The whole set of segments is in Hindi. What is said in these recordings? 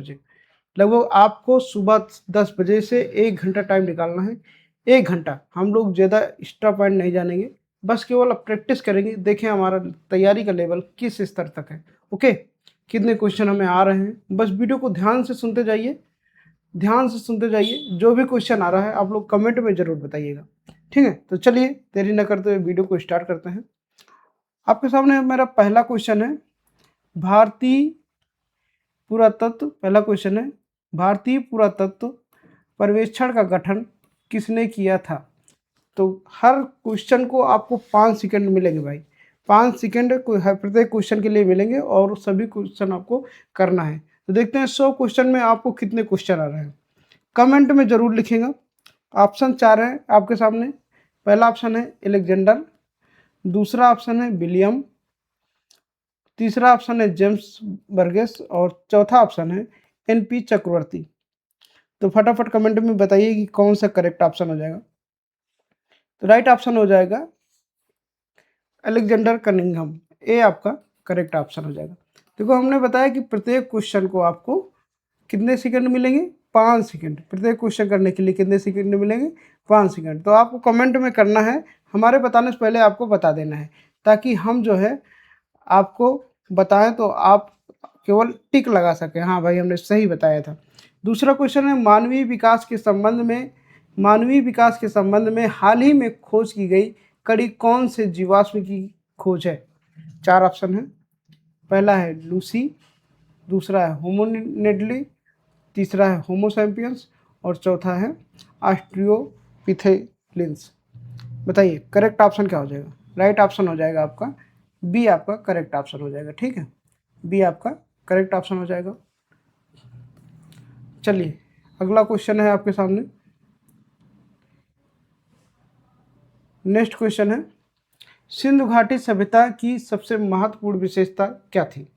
बजे। लगभग आपको सुबह 10 बजे से 1 घंटा टाइम निकालना है। 1 घंटा, हम लोग ज़्यादा एक्स्ट्रा पॉइंट नहीं जानेंगे, बस केवल अब प्रैक्टिस करेंगे। देखें हमारा तैयारी का लेवल किस स्तर तक है। ओके, कितने क्वेश्चन हमें आ रहे हैं, बस वीडियो को ध्यान से सुनते जाइए, ध्यान से सुनते जाइए। जो भी क्वेश्चन आ रहा है आप लोग कमेंट में ज़रूर बताइएगा, ठीक है। तो चलिए देरी न करते हुए वीडियो को स्टार्ट करते हैं। आपके सामने मेरा पहला क्वेश्चन है, भारतीय पुरातत्व, पहला क्वेश्चन है, भारतीय पुरातत्व सर्वेक्षण का गठन किसने किया था। तो हर क्वेश्चन को आपको 5 सेकंड मिलेंगे भाई, 5 सेकंड प्रत्येक क्वेश्चन के लिए मिलेंगे और सभी क्वेश्चन आपको करना है। तो देखते हैं 100 क्वेश्चन में आपको कितने क्वेश्चन आ रहे हैं, कमेंट में ज़रूर लिखिएगा। ऑप्शन 4 है आपके सामने। पहला ऑप्शन है एलेक्जेंडर, दूसरा ऑप्शन है विलियम, तीसरा ऑप्शन है जेम्स बर्गेस और चौथा ऑप्शन है एनपी चक्रवर्ती। तो फटाफट कमेंट में बताइए कि कौन सा करेक्ट ऑप्शन हो जाएगा। तो राइट ऑप्शन हो जाएगा अलेक्जेंडर कनिंघम, ए आपका करेक्ट ऑप्शन हो जाएगा। देखो हमने बताया कि प्रत्येक क्वेश्चन को आपको कितने सेकंड मिलेंगे, 5 सेकंड। प्रत्येक क्वेश्चन करने के लिए कितने सेकंड मिलेंगे, 5 सेकंड। तो आपको कमेंट में करना है, हमारे बताने से पहले आपको बता देना है, ताकि हम जो है आपको बताएं तो आप केवल टिक लगा सकें, हाँ भाई हमने सही बताया था। दूसरा क्वेश्चन है, मानवीय विकास के संबंध में हाल ही में खोज की गई कड़ी कौन से जीवाश्म की खोज है। 4 ऑप्शन है। पहला है लूसी, दूसरा है होमोनिडली, तीसरा है होमो सैपियंस और चौथा है ऑस्ट्रियोपिथेलिन्स। बताइए करेक्ट ऑप्शन क्या हो जाएगा। राइट ऑप्शन हो जाएगा आपका बी, आपका करेक्ट ऑप्शन हो जाएगा, ठीक है। बी आपका करेक्ट ऑप्शन हो जाएगा। चलिए अगला क्वेश्चन है आपके सामने। नेक्स्ट क्वेश्चन है, सिंधु घाटी सभ्यता की सबसे महत्वपूर्ण विशेषता क्या थी।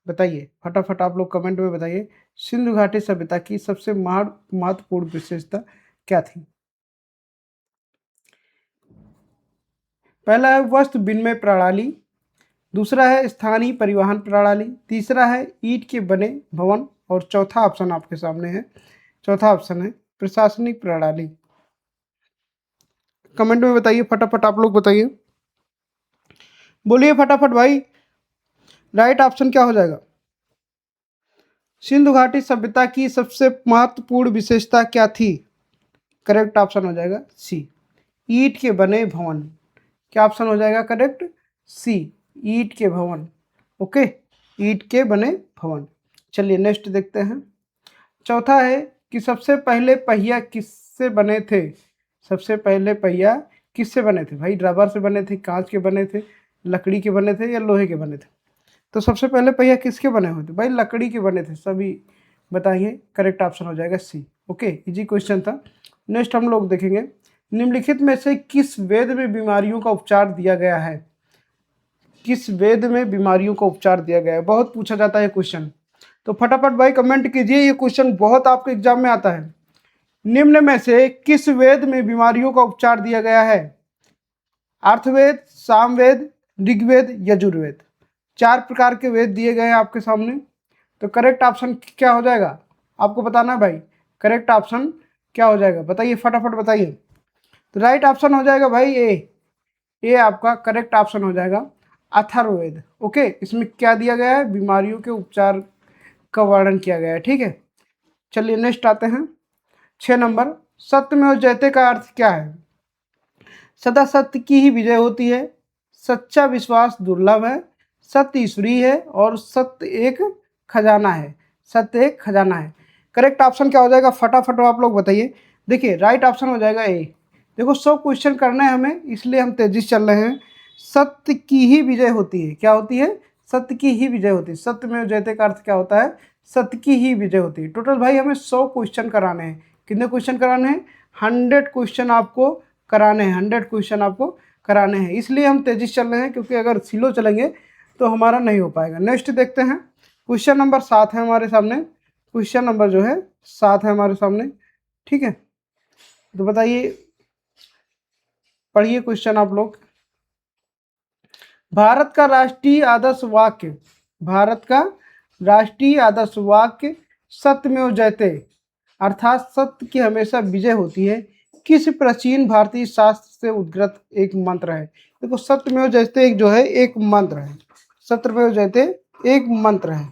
बताइए फटाफट आप लोग कमेंट में बताइए, सिंधु घाटी सभ्यता की सबसे महत्वपूर्ण विशेषता क्या थी। पहला है वस्त्र विनिमय प्रणाली, दूसरा है स्थानीय परिवहन प्रणाली, तीसरा है ईंट के बने भवन और चौथा ऑप्शन आपके सामने है, चौथा ऑप्शन है प्रशासनिक प्रणाली। कमेंट में बताइए फटाफट आप लोग बताइए, बोलिए फटाफट भाई, राइट ऑप्शन क्या हो जाएगा। सिंधु घाटी सभ्यता की सबसे महत्वपूर्ण विशेषता क्या थी। करेक्ट ऑप्शन हो जाएगा सी, ईंट के बने भवन। क्या ऑप्शन हो जाएगा करेक्ट, सी, ईंट के भवन। ओके, ईंट के बने भवन। चलिए नेक्स्ट देखते हैं। चौथा है कि सबसे पहले पहिया किससे बने थे। सबसे पहले पहिया किससे बने थे भाई, रबर से बने थे, कांच के बने थे, लकड़ी के बने थे या लोहे के बने थे। तो सबसे पहले पहिया किसके बने हुए थे भाई, लकड़ी के बने थे सभी। बताइए करेक्ट ऑप्शन हो जाएगा सी। ओके, इजी क्वेश्चन था। नेक्स्ट हम लोग देखेंगे, निम्नलिखित में से किस वेद में बीमारियों का उपचार दिया गया है। किस वेद में बीमारियों का उपचार दिया गया है, बहुत पूछा जाता है क्वेश्चन। तो फटाफट भाई कमेंट कीजिए, ये क्वेश्चन बहुत आपके एग्जाम में आता है। निम्न में से किस वेद में बीमारियों का उपचार दिया गया है। अर्थवेद, सामवेद, ऋग्वेद, यजुर्वेद। 4 प्रकार के वेद दिए गए हैं आपके सामने। तो करेक्ट ऑप्शन क्या हो जाएगा आपको बताना है भाई, करेक्ट ऑप्शन क्या हो जाएगा बताइए फटाफट बताइए। तो राइट ऑप्शन हो जाएगा भाई ए आपका करेक्ट ऑप्शन हो जाएगा अथर्ववेद। ओके, इसमें क्या दिया गया है, बीमारियों के उपचार का वर्णन किया गया है, ठीक है। चलिए नेक्स्ट आते हैं 6 नंबर, सत्यमेव जयते का अर्थ क्या है। सदा सत्य की ही विजय होती है, सच्चा विश्वास दुर्लभ है, सत्य ईश्वरीय है और सत्य एक खजाना है। सत्य एक खजाना है। करेक्ट ऑप्शन क्या हो जाएगा फटाफट आप लोग बताइए। देखिए राइट ऑप्शन हो जाएगा ए। देखो 100 क्वेश्चन करना है हमें, इसलिए हम तेजी से चल रहे हैं। सत्य की ही विजय होती है, क्या होती है, सत्य की ही विजय होती है। सत्य में जयते का अर्थ क्या होता है, सत्य की ही विजय होती है। टोटल भाई हमें 100 क्वेश्चन कराने हैं। कितने क्वेश्चन कराने हैं, 100 क्वेश्चन आपको कराने हैं, 100 क्वेश्चन आपको कराने हैं। इसलिए हम तेजी से चल रहे हैं, क्योंकि अगर स्लो चलेंगे तो हमारा नहीं हो पाएगा। नेक्स्ट देखते हैं, क्वेश्चन नंबर 7 है हमारे सामने। क्वेश्चन नंबर जो है 7 है हमारे सामने, ठीक है। तो बताइए, पढ़िए क्वेश्चन आप लोग। भारत का राष्ट्रीय आदर्श वाक्य, भारत का राष्ट्रीय आदर्श वाक्य सत्यमेव जयते अर्थात सत्य की हमेशा विजय होती है किस प्राचीन भारतीय शास्त्र से उद्गत एक मंत्र है। देखो सत्यमेव जयते एक जो है एक मंत्र है, सत्यमेव जयते एक मंत्र है।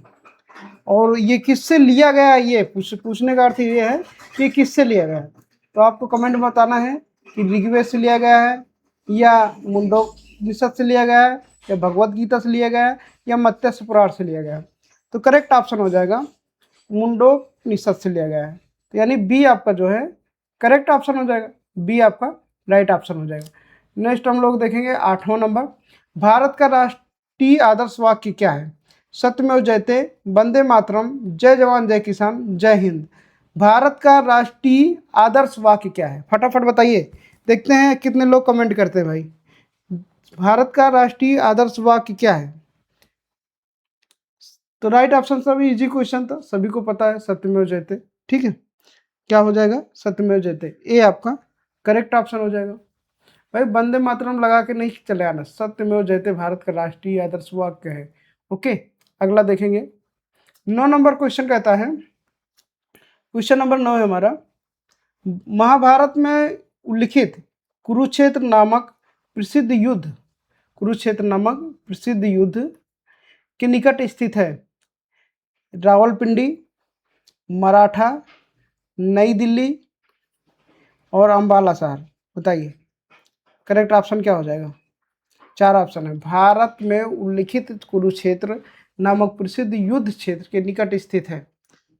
और ये किससे लिया गया है, ये पूछने का अर्थ ये है कि किससे लिया गया है। तो आपको कमेंट में बताना है कि ऋग्वेद से लिया गया है या मुंडोपनिषद से लिया गया है या भगवत गीता से लिया गया है या मत्स्य पुराण से लिया गया है। तो करेक्ट ऑप्शन हो जाएगा मुंडोपनिषद से लिया गया है। तो यानी बी आपका जो है करेक्ट ऑप्शन हो जाएगा, बी आपका राइट ऑप्शन हो जाएगा। नेक्स्ट हम लोग देखेंगे 8वां नंबर, भारत का राष्ट्रीय आदर्श वाक्य क्या है। सत्यमेव जयते, वंदे मातरम, जय जवान जय किसान, जय हिंद। भारत का राष्ट्रीय आदर्श वाक्य क्या है, फटाफट बताइए, देखते हैं कितने लोग कमेंट करते हैं भाई। भारत का राष्ट्रीय आदर्श वाक्य क्या है। तो राइट ऑप्शन, सभी इजी क्वेश्चन था, सभी को पता है सत्यमेव जयते। ठीक है, क्या हो जाएगा सत्यमेव जयते, ए आपका करेक्ट ऑप्शन हो जाएगा। भाई वंदे मातरम लगा के नहीं चले आना, सत्यमेव जयते भारत का राष्ट्रीय आदर्श वाक्य है। ओके, अगला देखेंगे 9 नंबर क्वेश्चन कहता है, क्वेश्चन नंबर 9 है हमारा, महाभारत में उल्लिखित कुरुक्षेत्र नामक प्रसिद्ध युद्ध, कुरुक्षेत्र नामक प्रसिद्ध युद्ध के निकट स्थित है रावलपिंडी, मराठा, नई दिल्ली और अंबाला शहर। बताइए करेक्ट ऑप्शन क्या हो जाएगा। 4 ऑप्शन है, भारत में उल्लिखित कुरुक्षेत्र नामक प्रसिद्ध युद्ध क्षेत्र के निकट स्थित है।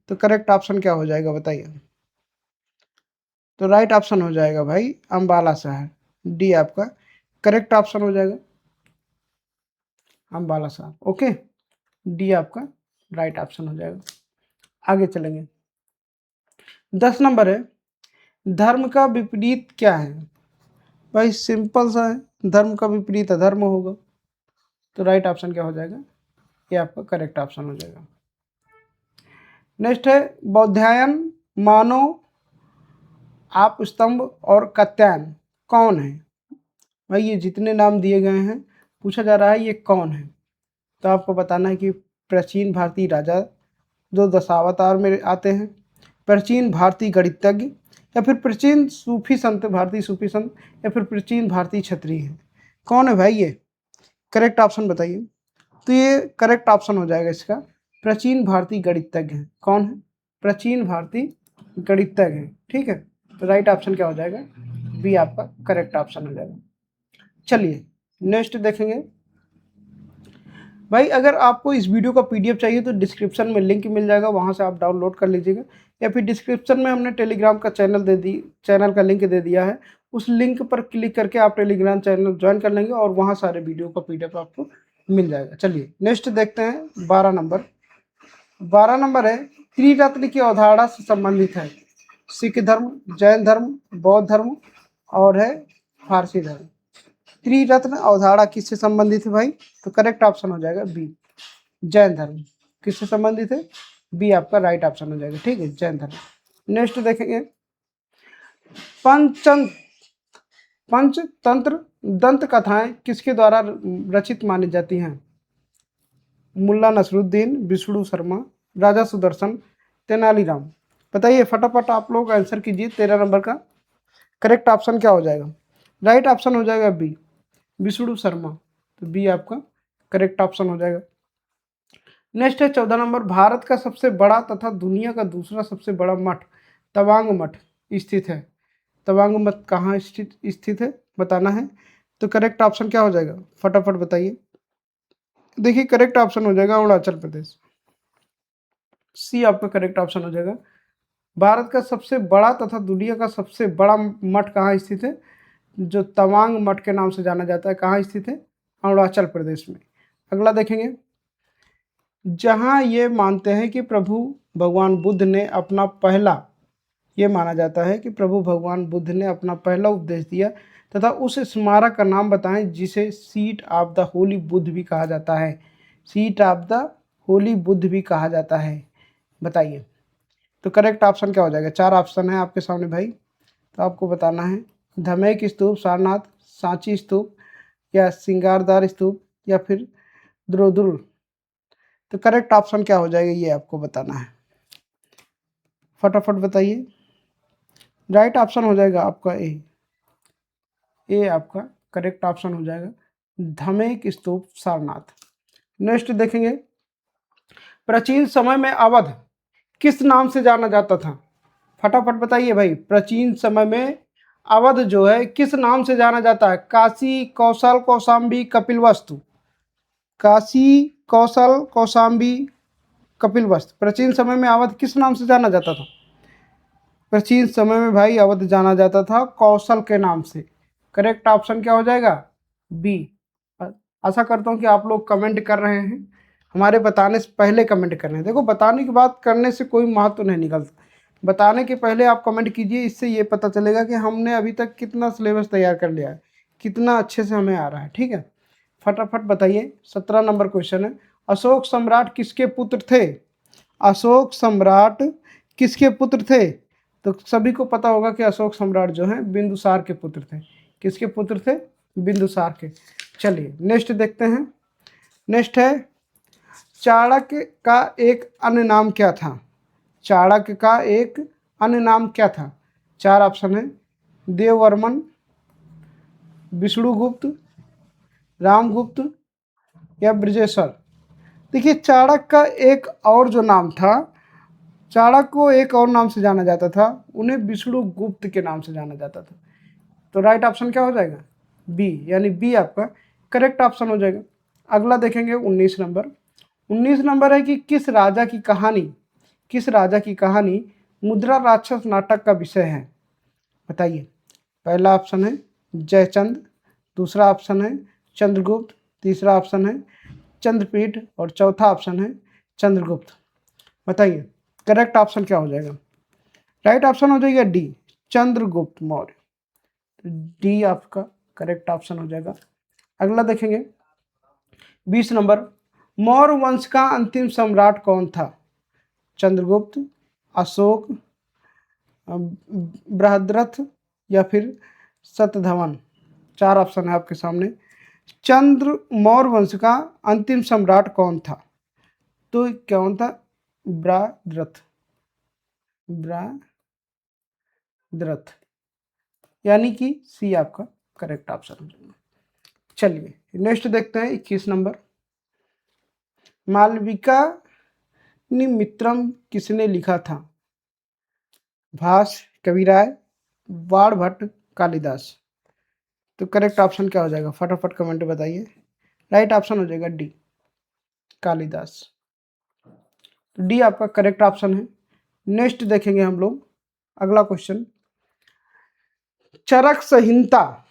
तो करेक्ट ऑप्शन क्या हो जाएगा बताइए। तो राइट ऑप्शन हो जाएगा भाई अंबाला शहर, डी आपका करेक्ट ऑप्शन हो जाएगा, अंबाला शहर। ओके, डी आपका राइट ऑप्शन हो जाएगा। आगे चलेंगे 10 नंबर है, धर्म का विपरीत क्या है। भाई सिंपल सा है, धर्म का विपरीत अधर्म होगा। तो राइट ऑप्शन क्या हो जाएगा, ये आपका करेक्ट ऑप्शन हो जाएगा। नेक्स्ट है बौधायन, मानव, आप स्तंभ और कात्यायन कौन है। भाई ये जितने नाम दिए गए हैं पूछा जा रहा है ये कौन है। तो आपको बताना है कि प्राचीन भारतीय राजा जो दशावतार में आते हैं, प्राचीन भारतीय गणितज्ञ, या फिर प्राचीन सूफी संत, भारतीय सूफी संत, या फिर प्राचीन भारतीय क्षत्रिय हैं। कौन है भाई ये, करेक्ट ऑप्शन बताइए। तो ये करेक्ट ऑप्शन हो जाएगा इसका, प्राचीन भारतीय गणितज्ञ हैं। कौन है, प्राचीन भारतीय गणितज्ञ हैं। ठीक है, तो राइट ऑप्शन क्या हो जाएगा, बी आपका करेक्ट ऑप्शन हो जाएगा। चलिए नेक्स्ट देखेंगे। भाई अगर आपको इस वीडियो का पीडीएफ चाहिए तो डिस्क्रिप्शन में लिंक मिल जाएगा, वहां से आप डाउनलोड कर लीजिएगा, या फिर डिस्क्रिप्शन में हमने टेलीग्राम का चैनल का लिंक दे दिया है, उस लिंक पर क्लिक करके आप टेलीग्राम चैनल ज्वाइन कर लेंगे और वहाँ सारे वीडियो का पीडीएफ आपको मिल जाएगा। चलिए नेक्स्ट देखते हैं 12 नंबर। 12 नंबर है, त्रिरत्न की अवधारणा से संबंधित है, सिख धर्म, जैन धर्म, बौद्ध धर्म और है फारसी धर्म। त्रिरत्न अवधारणा किससे संबंधित है भाई, तो करेक्ट ऑप्शन हो जाएगा बी, जैन धर्म। किससे संबंधित है, बी आपका राइट ऑप्शन हो जाएगा। ठीक है, जैन धर्म। नेक्स्ट देखेंगे पंचतंत्र दंत कथाएं किसके द्वारा रचित मानी जाती हैं। मुल्ला नसरुद्दीन, विष्णु शर्मा, राजा सुदर्शन, तेनालीराम। बताइए फटाफट आप लोग आंसर कीजिए। 13 नंबर का करेक्ट ऑप्शन क्या हो जाएगा, राइट ऑप्शन हो जाएगा बी, विष्णु शर्मा। तो बी आपका करेक्ट ऑप्शन हो जाएगा। नेक्स्ट है 14 नंबर, भारत का सबसे बड़ा तथा दुनिया का दूसरा सबसे बड़ा मठ तवांग मठ स्थित है। तवांग मठ कहाँ स्थित है बताना है। तो करेक्ट ऑप्शन क्या हो जाएगा फटाफट बताइए। देखिए करेक्ट ऑप्शन हो जाएगा अरुणाचल प्रदेश, सी आपका करेक्ट ऑप्शन हो जाएगा। भारत का सबसे बड़ा तथा दुनिया का सबसे बड़ा मठ कहाँ स्थित है, जो तवांग मठ के नाम से जाना जाता है, कहाँ स्थित है, अरुणाचल प्रदेश में। अगला देखेंगे, जहाँ ये मानते हैं कि प्रभु भगवान बुद्ध ने अपना पहला, ये माना जाता है कि प्रभु भगवान बुद्ध ने अपना पहला उपदेश दिया तथा उस स्मारक का नाम बताएं जिसे seat of the Holi Buddha भी कहा जाता है। Seat of the Holi Buddha भी कहा जाता है, बताइए। तो करेक्ट ऑप्शन क्या हो जाएगा, 4 ऑप्शन है आपके सामने भाई, तो आपको बताना है धमेक स्तूप, सारनाथ, सांची स्तूप, या सिंगारदार स्तूप, या फिर द्रोदुल। तो करेक्ट ऑप्शन क्या हो जाएगा ये आपको बताना है। फटाफट बताइए। राइट ऑप्शन हो जाएगा आपका ए आपका करेक्ट ऑप्शन हो जाएगा, धमेक स्तूप सारनाथ। नेक्स्ट देखेंगे, प्राचीन समय में अवध किस नाम से जाना जाता था? फटाफट बताइए भाई, प्राचीन समय में अवध जो है किस नाम से जाना जाता है? काशी, कौशल, कौशाम्बी, कपिलवस्तु। काशी, कौशल, कौशाम्बी, कपिलवस्तु। प्राचीन समय में अवध किस नाम से जाना जाता था? प्राचीन समय में भाई अवध जाना जाता था कौशल के नाम से। करेक्ट ऑप्शन क्या हो जाएगा? बी। आशा करता हूँ कि आप लोग कमेंट कर रहे हैं, हमारे बताने से पहले कमेंट कर रहे हैं। देखो, बताने की बात करने से कोई महत्व नहीं निकलता, बताने के पहले आप कमेंट कीजिए, इससे ये पता चलेगा कि हमने अभी तक कितना सिलेबस तैयार कर लिया है, कितना अच्छे से हमें आ रहा है। ठीक है, फटाफट बताइए। 17 नंबर क्वेश्चन है, अशोक सम्राट किसके पुत्र थे? अशोक सम्राट किसके पुत्र थे? तो सभी को पता होगा कि अशोक सम्राट जो है बिंदुसार के पुत्र थे। किसके पुत्र थे? बिंदुसार के। चलिए नेक्स्ट देखते हैं। नेक्स्ट है, चाणक्य का एक अन्य नाम क्या था? चाणक्य का एक अन्य नाम क्या था? 4 ऑप्शन है, देववर्मन, विष्णुगुप्त, रामगुप्त या ब्रजेश्वर। देखिए, चाणक्य का एक और जो नाम था, चाणक्य को एक और नाम से जाना जाता था, उन्हें विष्णुगुप्त के नाम से जाना जाता था। तो राइट ऑप्शन क्या हो जाएगा? बी, यानी बी आपका करेक्ट ऑप्शन हो जाएगा। अगला देखेंगे 19 नंबर। 19 नंबर है कि किस राजा की कहानी मुद्रा राक्षस नाटक का विषय है? बताइए। पहला ऑप्शन है जयचंद, दूसरा ऑप्शन है चंद्रगुप्त, तीसरा ऑप्शन है चंद्रपीठ और चौथा ऑप्शन है चंद्रगुप्त। बताइए करेक्ट ऑप्शन क्या हो जाएगा? राइट ऑप्शन हो जाएगा डी, चंद्रगुप्त मौर्य। डी आपका करेक्ट ऑप्शन हो जाएगा। अगला देखेंगे 20 नंबर, मौर्य वंश का अंतिम सम्राट कौन था? चंद्रगुप्त, अशोक, बृहद्रथ या फिर सतधवन। 4 ऑप्शन है आपके सामने। मौर्य वंश का अंतिम सम्राट कौन था? तो कौन था? बृहद्रथ, यानी कि सी आपका करेक्ट ऑप्शन हो जाएगा। चलिए नेक्स्ट देखते हैं 21 नंबर, मालविका मित्रम किसने लिखा था? भास, कविराय, बाणभट्ट, कालिदास। तो करेक्ट ऑप्शन क्या हो जाएगा? फटाफट कमेंट बताइए। राइट ऑप्शन हो जाएगा डी, कालिदास। तो डी आपका करेक्ट ऑप्शन है। नेक्स्ट देखेंगे हम लोग अगला क्वेश्चन, चरक संहिता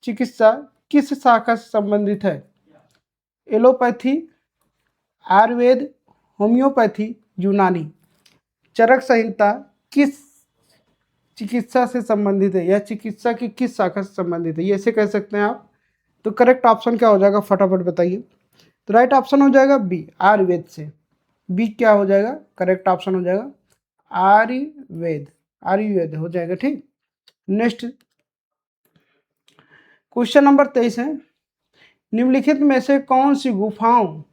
चिकित्सा किस शाखा से संबंधित है? एलोपैथी, आयुर्वेद, होम्योपैथी, यूनानी। चरक संहिता किस चिकित्सा से संबंधित है या चिकित्सा की किस शाखा से संबंधित है, ये ऐसे कह सकते हैं आप। तो करेक्ट ऑप्शन क्या हो जाएगा? फटाफट बताइए। तो राइट ऑप्शन हो जाएगा बी, आयुर्वेद से। बी क्या हो जाएगा? करेक्ट ऑप्शन हो जाएगा आयुर्वेद हो जाएगा। ठीक, नेक्स्ट क्वेश्चन नंबर 23 है, निम्नलिखित में से कौन सी गुफाओं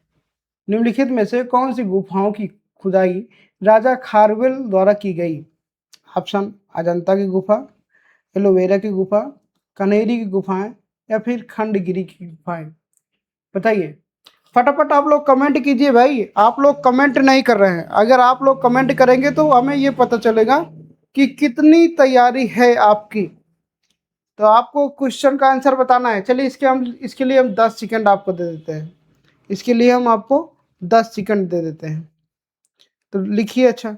की खुदाई राजा खारवेल द्वारा की गई? ऑप्शन, अजंता की गुफा, एलोवेरा की गुफा, कनेरी की गुफाएं या फिर खंडगिरी की गुफाएं। बताइए फटाफट आप लोग कमेंट कीजिए भाई, आप लोग कमेंट नहीं कर रहे हैं। अगर आप लोग कमेंट करेंगे तो हमें ये पता चलेगा कि कितनी तैयारी है आपकी। तो आपको क्वेश्चन का आंसर बताना है। चलिए इसके लिए हम 10 सेकंड आपको दे देते हैं। इसके लिए हम आपको 10 सेकंड दे देते हैं। तो लिखिए। अच्छा,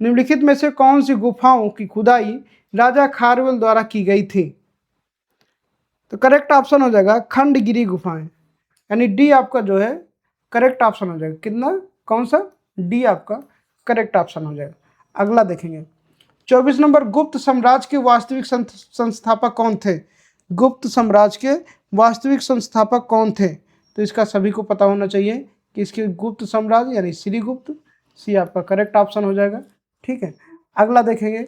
निम्नलिखित में से कौन सी गुफाओं की खुदाई राजा खारवेल द्वारा की गई थी? तो करेक्ट ऑप्शन हो जाएगा खंडगिरी गुफाएं, यानी डी आपका जो है करेक्ट ऑप्शन हो जाएगा। कितना, कौन सा? डी आपका करेक्ट ऑप्शन हो जाएगा। अगला देखेंगे 24 नंबर, गुप्त साम्राज्य के वास्तविक संस्थापक कौन थे? गुप्त साम्राज्य के वास्तविक संस्थापक कौन थे? तो इसका सभी को पता होना चाहिए कि इसके गुप्त साम्राज्य यानी श्रीगुप्त। सी आपका करेक्ट ऑप्शन हो जाएगा। ठीक है, अगला देखेंगे,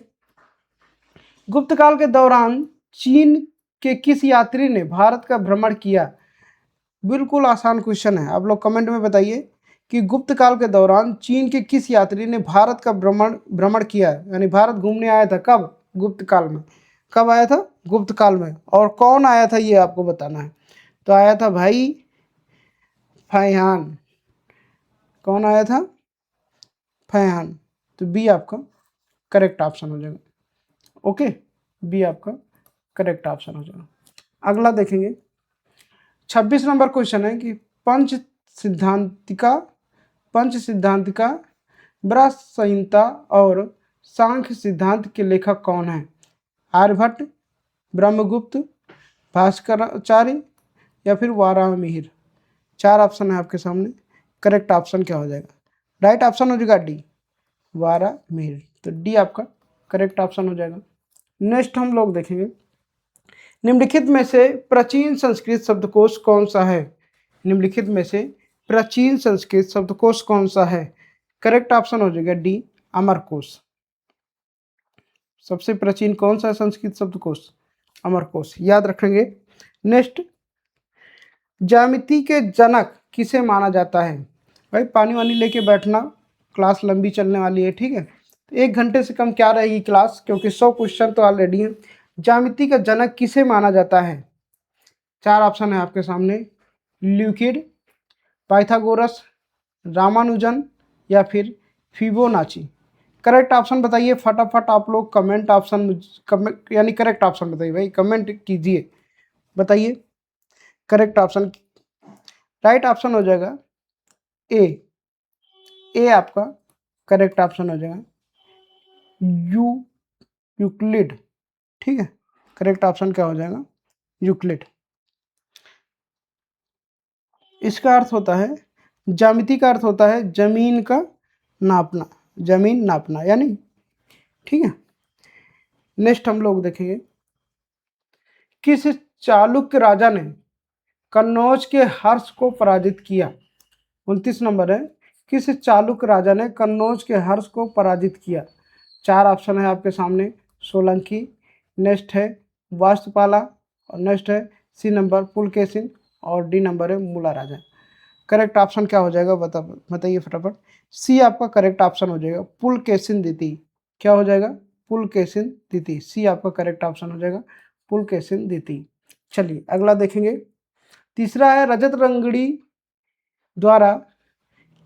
गुप्त काल के दौरान चीन के किस यात्री ने भारत का भ्रमण किया? बिल्कुल आसान क्वेश्चन है। आप लोग कमेंट में बताइए कि गुप्त काल के दौरान चीन के किस यात्री ने भारत का भ्रमण भ्रमण किया है, यानी भारत घूमने आया था कब? गुप्त काल में। कब आया था? गुप्त काल में। और कौन आया था ये आपको बताना है। तो आया था भाई फैहान। कौन आया था? फैहान। तो बी आपका करेक्ट ऑप्शन हो जाएगा। ओके, बी आपका करेक्ट ऑप्शन हो जाएगा। अगला देखेंगे 26 नंबर क्वेश्चन है कि सिद्धांतिका पंच सिद्धांतिका ब्रह्म संहिता और सांख्य सिद्धांत के लेखक कौन है? आर्यभट्ट, ब्रह्मगुप्त, भास्कराचार्य या फिर वाराहमिहिर। चार ऑप्शन है आपके सामने। करेक्ट ऑप्शन क्या हो जाएगा? राइट ऑप्शन हो जाएगा डी, वाराहमिहिर। तो डी आपका करेक्ट ऑप्शन हो जाएगा। नेक्स्ट हम लोग देखेंगे निम्नलिखित में से प्राचीन संस्कृत शब्दकोश कौन सा है? निम्नलिखित में से प्राचीन संस्कृत शब्दकोश कौन सा है? करेक्ट ऑप्शन हो जाएगा डी, अमरकोश। सबसे प्राचीन कौन सा संस्कृत शब्दकोश? अमरकोश, याद रखेंगे। नेक्स्ट, ज्यामिति के जनक किसे माना जाता है? भाई पानी वानी लेके बैठना, क्लास लंबी चलने वाली है, ठीक है। तो 1 घंटे से कम क्या रहेगी क्लास, क्योंकि 100 क्वेश्चन तो ऑलरेडी है। ज्यामिति का जनक किसे माना जाता है? चार ऑप्शन है आपके सामने। ल्यूकिड, पाइथागोरस, रामानुजन या फिर फिबोनाची। करेक्ट ऑप्शन बताइए फटाफट आप लोग। कमेंट ऑप्शन यानी करेक्ट ऑप्शन बताइए भाई, कमेंट कीजिए, बताइए करेक्ट ऑप्शन। राइट ऑप्शन हो जाएगा ए। ए आपका करेक्ट ऑप्शन हो जाएगा। यूक्लिड, ठीक है। करेक्ट ऑप्शन क्या हो जाएगा? यूक्लिड। इसका अर्थ होता है, ज्यामिति का अर्थ होता है जमीन का नापना, जमीन नापना यानी, ठीक है। नेक्स्ट हम लोग देखेंगे किस चालुक्य राजा ने कन्नौज के हर्ष को पराजित किया? 29 नंबर है। किस चालुक्य राजा ने कन्नौज के हर्ष को पराजित किया? चार ऑप्शन है आपके सामने। सोलंकी, नेक्स्ट है वास्तुपाला, और नेक्स्ट है सी नंबर पुलकेशिन, और डी नंबर है मूला राजा। करेक्ट ऑप्शन क्या हो जाएगा बताइए फटाफट। सी आपका करेक्ट ऑप्शन हो जाएगा, पुलकेशिन द्वितीय। क्या हो जाएगा? पुलकेशिन द्वितीय। सी आपका करेक्ट ऑप्शन हो जाएगा, पुलकेशिन द्वितीय। चलिए अगला देखेंगे। तीसरा है रजत रंगड़ी द्वारा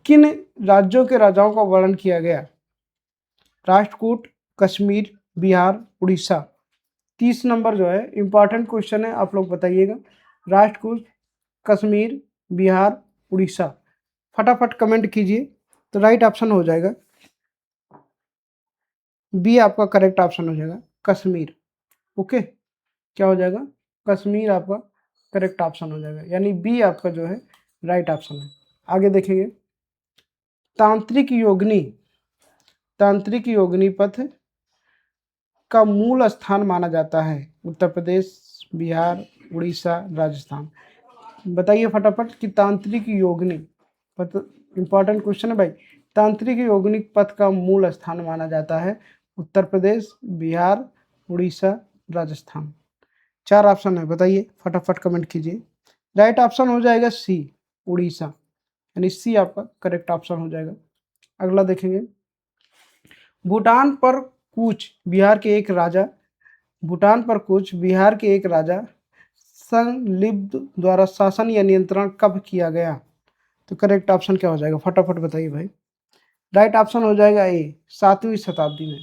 किन राज्यों के राजाओं का वर्णन किया गया? राष्ट्रकूट, कश्मीर, बिहार, उड़ीसा। 30 नंबर जो है इंपॉर्टेंट क्वेश्चन है, आप लोग बताइएगा। राष्ट्रकूट, कश्मीर, बिहार, उड़ीसा। फटाफट कमेंट कीजिए। तो राइट ऑप्शन हो जाएगा बी आपका करेक्ट ऑप्शन हो जाएगा, कश्मीर। ओके, क्या हो जाएगा? कश्मीर आपका करेक्ट ऑप्शन हो जाएगा, यानी बी आपका जो है राइट ऑप्शन है। आगे देखेंगे तांत्रिक योगिनी, तांत्रिक योगिनी पथ का मूल स्थान माना जाता है उत्तर प्रदेश, बिहार, उड़ीसा, राजस्थान। बताइए फटाफट कि तांत्रिक योगिनी पथ, इंपॉर्टेंट क्वेश्चन है भाई। तांत्रिक योगिनी पथ का मूल स्थान माना जाता है उत्तर प्रदेश, बिहार, उड़ीसा, राजस्थान। चार ऑप्शन है, बताइए फटाफट कमेंट कीजिए। राइट ऑप्शन हो जाएगा सी, उड़ीसा, यानी सी आपका करेक्ट ऑप्शन हो जाएगा। अगला देखेंगे भूटान पर कूच बिहार के एक राजा, भूटान पर कूच बिहार के एक राजा संलिप्त द्वारा शासन या नियंत्रण कब किया गया? तो करेक्ट ऑप्शन क्या हो जाएगा फटाफट बताइए भाई। राइट ऑप्शन हो जाएगा ए, 7वीं शताब्दी में।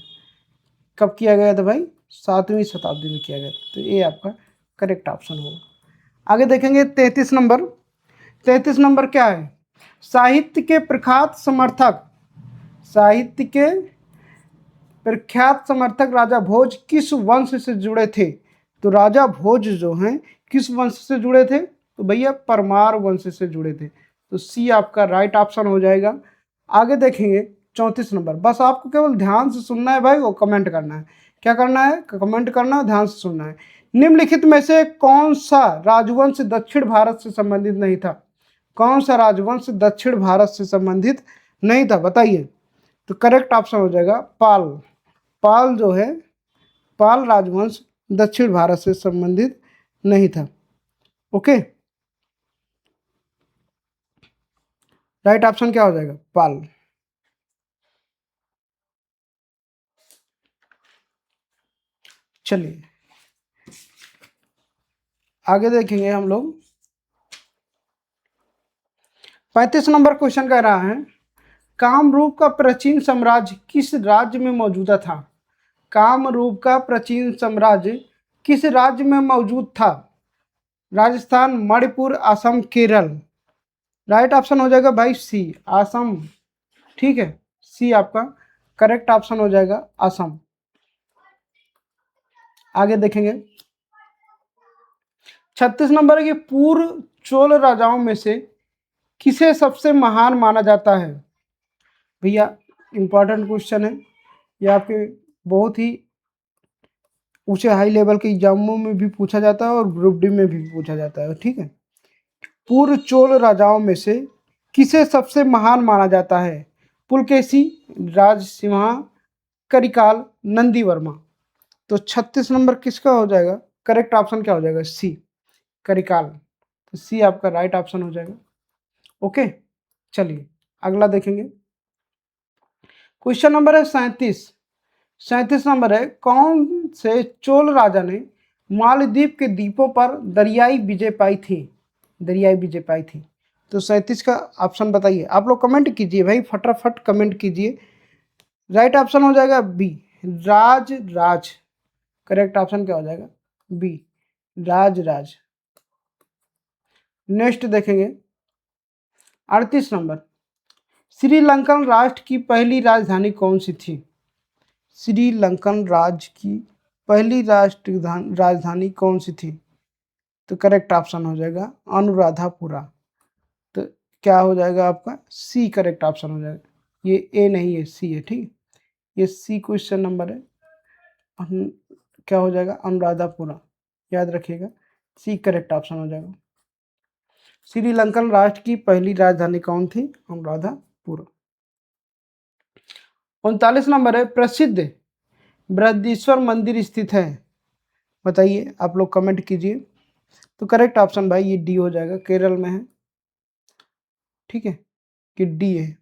कब किया गया था भाई? 7वीं शताब्दी में किया गया था। तो ए आपका करेक्ट ऑप्शन होगा। आगे देखेंगे 33 नंबर। 33 नंबर क्या है? साहित्य के प्रख्यात समर्थक, साहित्य के प्रख्यात समर्थक राजा भोज किस वंश से जुड़े थे? तो राजा भोज जो हैं किस वंश से जुड़े थे? तो भैया परमार वंश से जुड़े थे। तो सी आपका राइट ऑप्शन हो जाएगा। आगे देखेंगे 34 नंबर। बस आपको केवल ध्यान से सुनना है भाई, वो कमेंट करना है। क्या करना है? कमेंट करना है, ध्यान से सुनना है। निम्नलिखित में से कौन सा राजवंश दक्षिण भारत से संबंधित नहीं था? कौन सा राजवंश दक्षिण भारत से संबंधित नहीं था, बताइए। तो करेक्ट ऑप्शन हो जाएगा पाल। पाल जो है, पाल राजवंश दक्षिण भारत से संबंधित नहीं था। ओके, राइट ऑप्शन क्या हो जाएगा? पाल। चलिए आगे देखेंगे हम लोग। 35 नंबर क्वेश्चन कह रहा है, कामरूप का प्राचीन साम्राज्य किस राज्य में मौजूदा था? कामरूप का प्राचीन साम्राज्य किस राज्य में मौजूद था? राजस्थान, मणिपुर, असम, केरल। राइट ऑप्शन हो जाएगा भाई सी, असम। ठीक है, सी आपका करेक्ट ऑप्शन हो जाएगा, असम। आगे देखेंगे 36 नंबर के, पूर्व चोल राजाओं में से किसे सबसे महान माना जाता है? भैया इंपॉर्टेंट क्वेश्चन है ये, आपके बहुत ही ऊंचे हाई लेवल के एग्जामों में भी पूछा जाता है और ग्रुप डी में भी पूछा जाता है। ठीक है, पूर्व चोल राजाओं में से किसे सबसे महान माना जाता है? पुलकेशी, राजसिम्हा, करिकाल, नंदी वर्मा। तो 36 नंबर किसका हो जाएगा? करेक्ट ऑप्शन क्या हो जाएगा? सी, करिकाल। तो सी आपका राइट ऑप्शन हो जाएगा। ओके, चलिए अगला देखेंगे। क्वेश्चन नंबर है 37। 37 नंबर है, कौन से चोल राजा ने मालदीव के द्वीपों पर दरियाई विजय पाई थी? दरियाई विजय पाई थी। तो 37 का ऑप्शन बताइए। आप लोग कमेंट कीजिए भाई, फटाफट कमेंट कीजिए। राइट ऑप्शन हो जाएगा बी, राज राज। करेक्ट ऑप्शन क्या हो जाएगा? बी, राज राज। नेक्स्ट देखेंगे 38 नंबर, श्रीलंकन राष्ट्र की पहली राजधानी कौन सी थी? श्रीलंकन राज्य की पहली राजधानी कौन सी थी? तो करेक्ट ऑप्शन हो जाएगा अनुराधापुरा। तो क्या हो जाएगा आपका? सी करेक्ट ऑप्शन हो जाएगा। ये ए नहीं है, सी है। ठीक, ये सी क्वेश्चन नंबर है। क्या हो जाएगा? अनुराधापुरा, याद रखिएगा, सी करेक्ट ऑप्शन हो जाएगा। श्रीलंकन राष्ट्र की पहली राजधानी कौन थी? अनुराधापुरा। 39 नंबर है, प्रसिद्ध बृहदीश्वर मंदिर स्थित है? बताइए, आप लोग कमेंट कीजिए। तो करेक्ट ऑप्शन भाई ये डी हो जाएगा, केरल में है। ठीक है, कि डी है?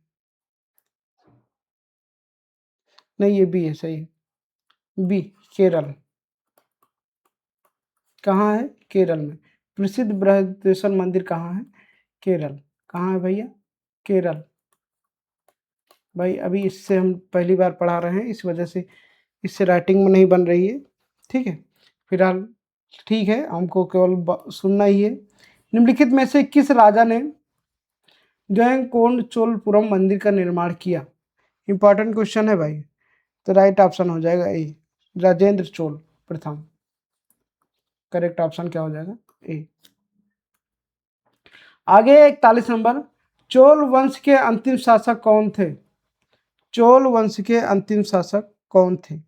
नहीं, ये बी है, सही है, बी, केरल। कहाँ है? केरल में। प्रसिद्ध बृहदेश्वर मंदिर कहाँ है? केरल। कहाँ है भैया? केरल। भाई अभी इससे हम पहली बार पढ़ा रहे हैं, इस वजह से इससे राइटिंग में नहीं बन रही है। ठीक है, फिलहाल ठीक है, हमको केवल सुनना ही है। निम्नलिखित में से किस राजा ने गंगकोंडचोलपुरम मंदिर का निर्माण किया? इंपॉर्टेंट क्वेश्चन है भाई। तो राइट ऑप्शन हो जाएगा ए, राजेंद्र चोल प्रथम। करेक्ट ऑप्शन क्या हो जाएगा? ए। आगे 41 नंबर, चोल वंश के अंतिम शासक कौन थे? चोल वंश के अंतिम शासक कौन थे?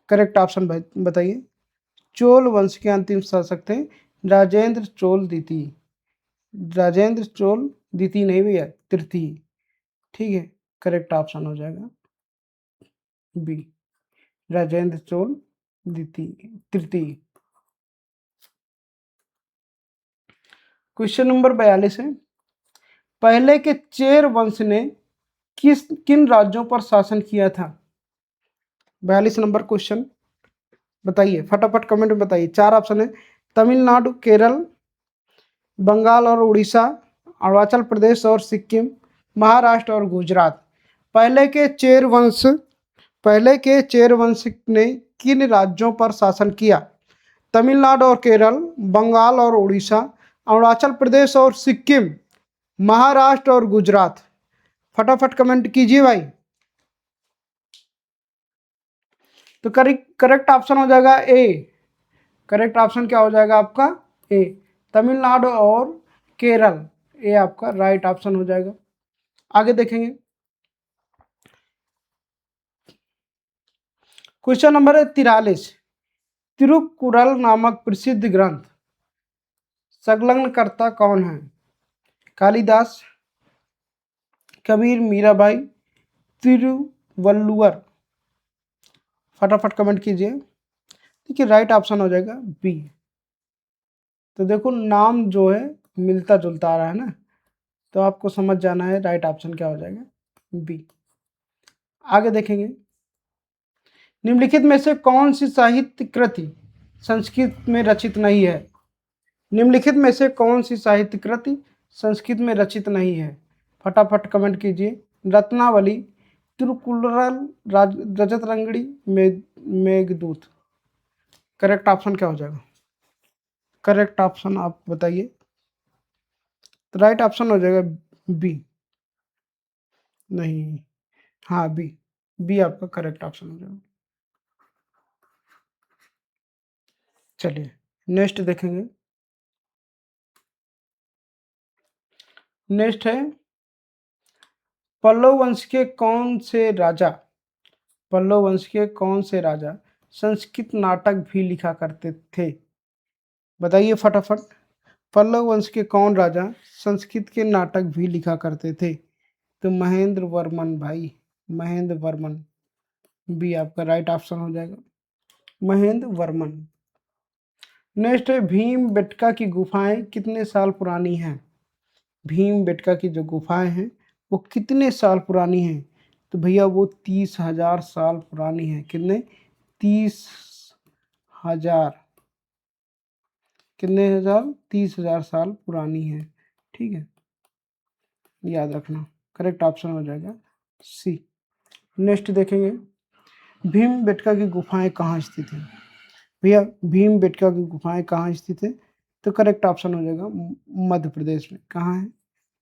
करेक्ट ऑप्शन बताइए। चोल वंश के अंतिम शासक थे राजेंद्र चोल द्वितीय। राजेंद्र चोल द्वितीय नहीं भैया, तृतीय। ठीक है, करेक्ट ऑप्शन हो जाएगा बी, राजेंद्र चोल द्वितीय, तृतीय। क्वेश्चन नंबर 42 है, पहले के चेर वंश ने किन राज्यों पर शासन किया था? 42 नंबर क्वेश्चन बताइए, फटाफट कमेंट में बताइए। चार ऑप्शन है, तमिलनाडु, केरल, बंगाल और उड़ीसा, अरुणाचल प्रदेश और सिक्किम, महाराष्ट्र और गुजरात। पहले के चेर वंश ने किन राज्यों पर शासन किया? तमिलनाडु और केरल, बंगाल और उड़ीसा, अरुणाचल प्रदेश और सिक्किम, महाराष्ट्र और गुजरात। फटाफट कमेंट कीजिए भाई। तो करेक्ट ऑप्शन हो जाएगा ए। करेक्ट ऑप्शन क्या हो जाएगा आपका? ए, तमिलनाडु और केरल। ए आपका राइट ऑप्शन हो जाएगा। आगे देखेंगे क्वेश्चन नंबर 43, तिरुकुरल नामक प्रसिद्ध ग्रंथ संकलनकर्ता कौन है? कालिदास, कबीर, मीराबाई, तिरुवल्लुवर। फटाफट कमेंट कीजिए। देखिए राइट ऑप्शन हो जाएगा बी। तो देखो नाम जो है मिलता जुलता आ रहा है ना, तो आपको समझ जाना है राइट ऑप्शन क्या हो जाएगा, बी। आगे देखेंगे, निम्नलिखित में से कौन सी साहित्य कृति संस्कृत में रचित नहीं है? निम्नलिखित में से कौन सी साहित्य कृति संस्कृत में रचित नहीं है? फटाफट कमेंट कीजिए। रत्नावली, तिरुकुल्लुर, रजत रंगड़ी, मेघदूत। करेक्ट ऑप्शन क्या हो जाएगा? करेक्ट ऑप्शन आप बताइए। तो राइट ऑप्शन हो जाएगा बी। नहीं, हाँ बी, बी आपका करेक्ट ऑप्शन हो जाएगा। चलिए नेक्स्ट देखेंगे। नेक्स्ट है, पल्लव वंश के कौन से राजा, पल्लव वंश के कौन से राजा संस्कृत नाटक भी लिखा करते थे? बताइए फटाफट। पल्लव वंश के कौन राजा संस्कृत के नाटक भी लिखा करते थे? तो महेंद्र वर्मन भाई, महेंद्र वर्मन। बी आपका राइट ऑप्शन हो जाएगा, महेंद्र वर्मन। नेक्स्ट है, भीम बेटका की गुफाएं कितने साल पुरानी हैं? भीम बेटका की जो गुफाएं हैं वो कितने साल पुरानी हैं? तो भैया वो 30,000 साल पुरानी है। कितने? 30,000। कितने हजार? 30,000 साल पुरानी है। ठीक है, याद रखना। करेक्ट ऑप्शन हो जाएगा सी। नेक्स्ट देखेंगे, भीम बेटका की गुफाएं कहाँ स्थित है? भैया भीम बेटका की गुफाएं कहाँ स्थित है? तो करेक्ट ऑप्शन हो जाएगा मध्य प्रदेश में। कहाँ है?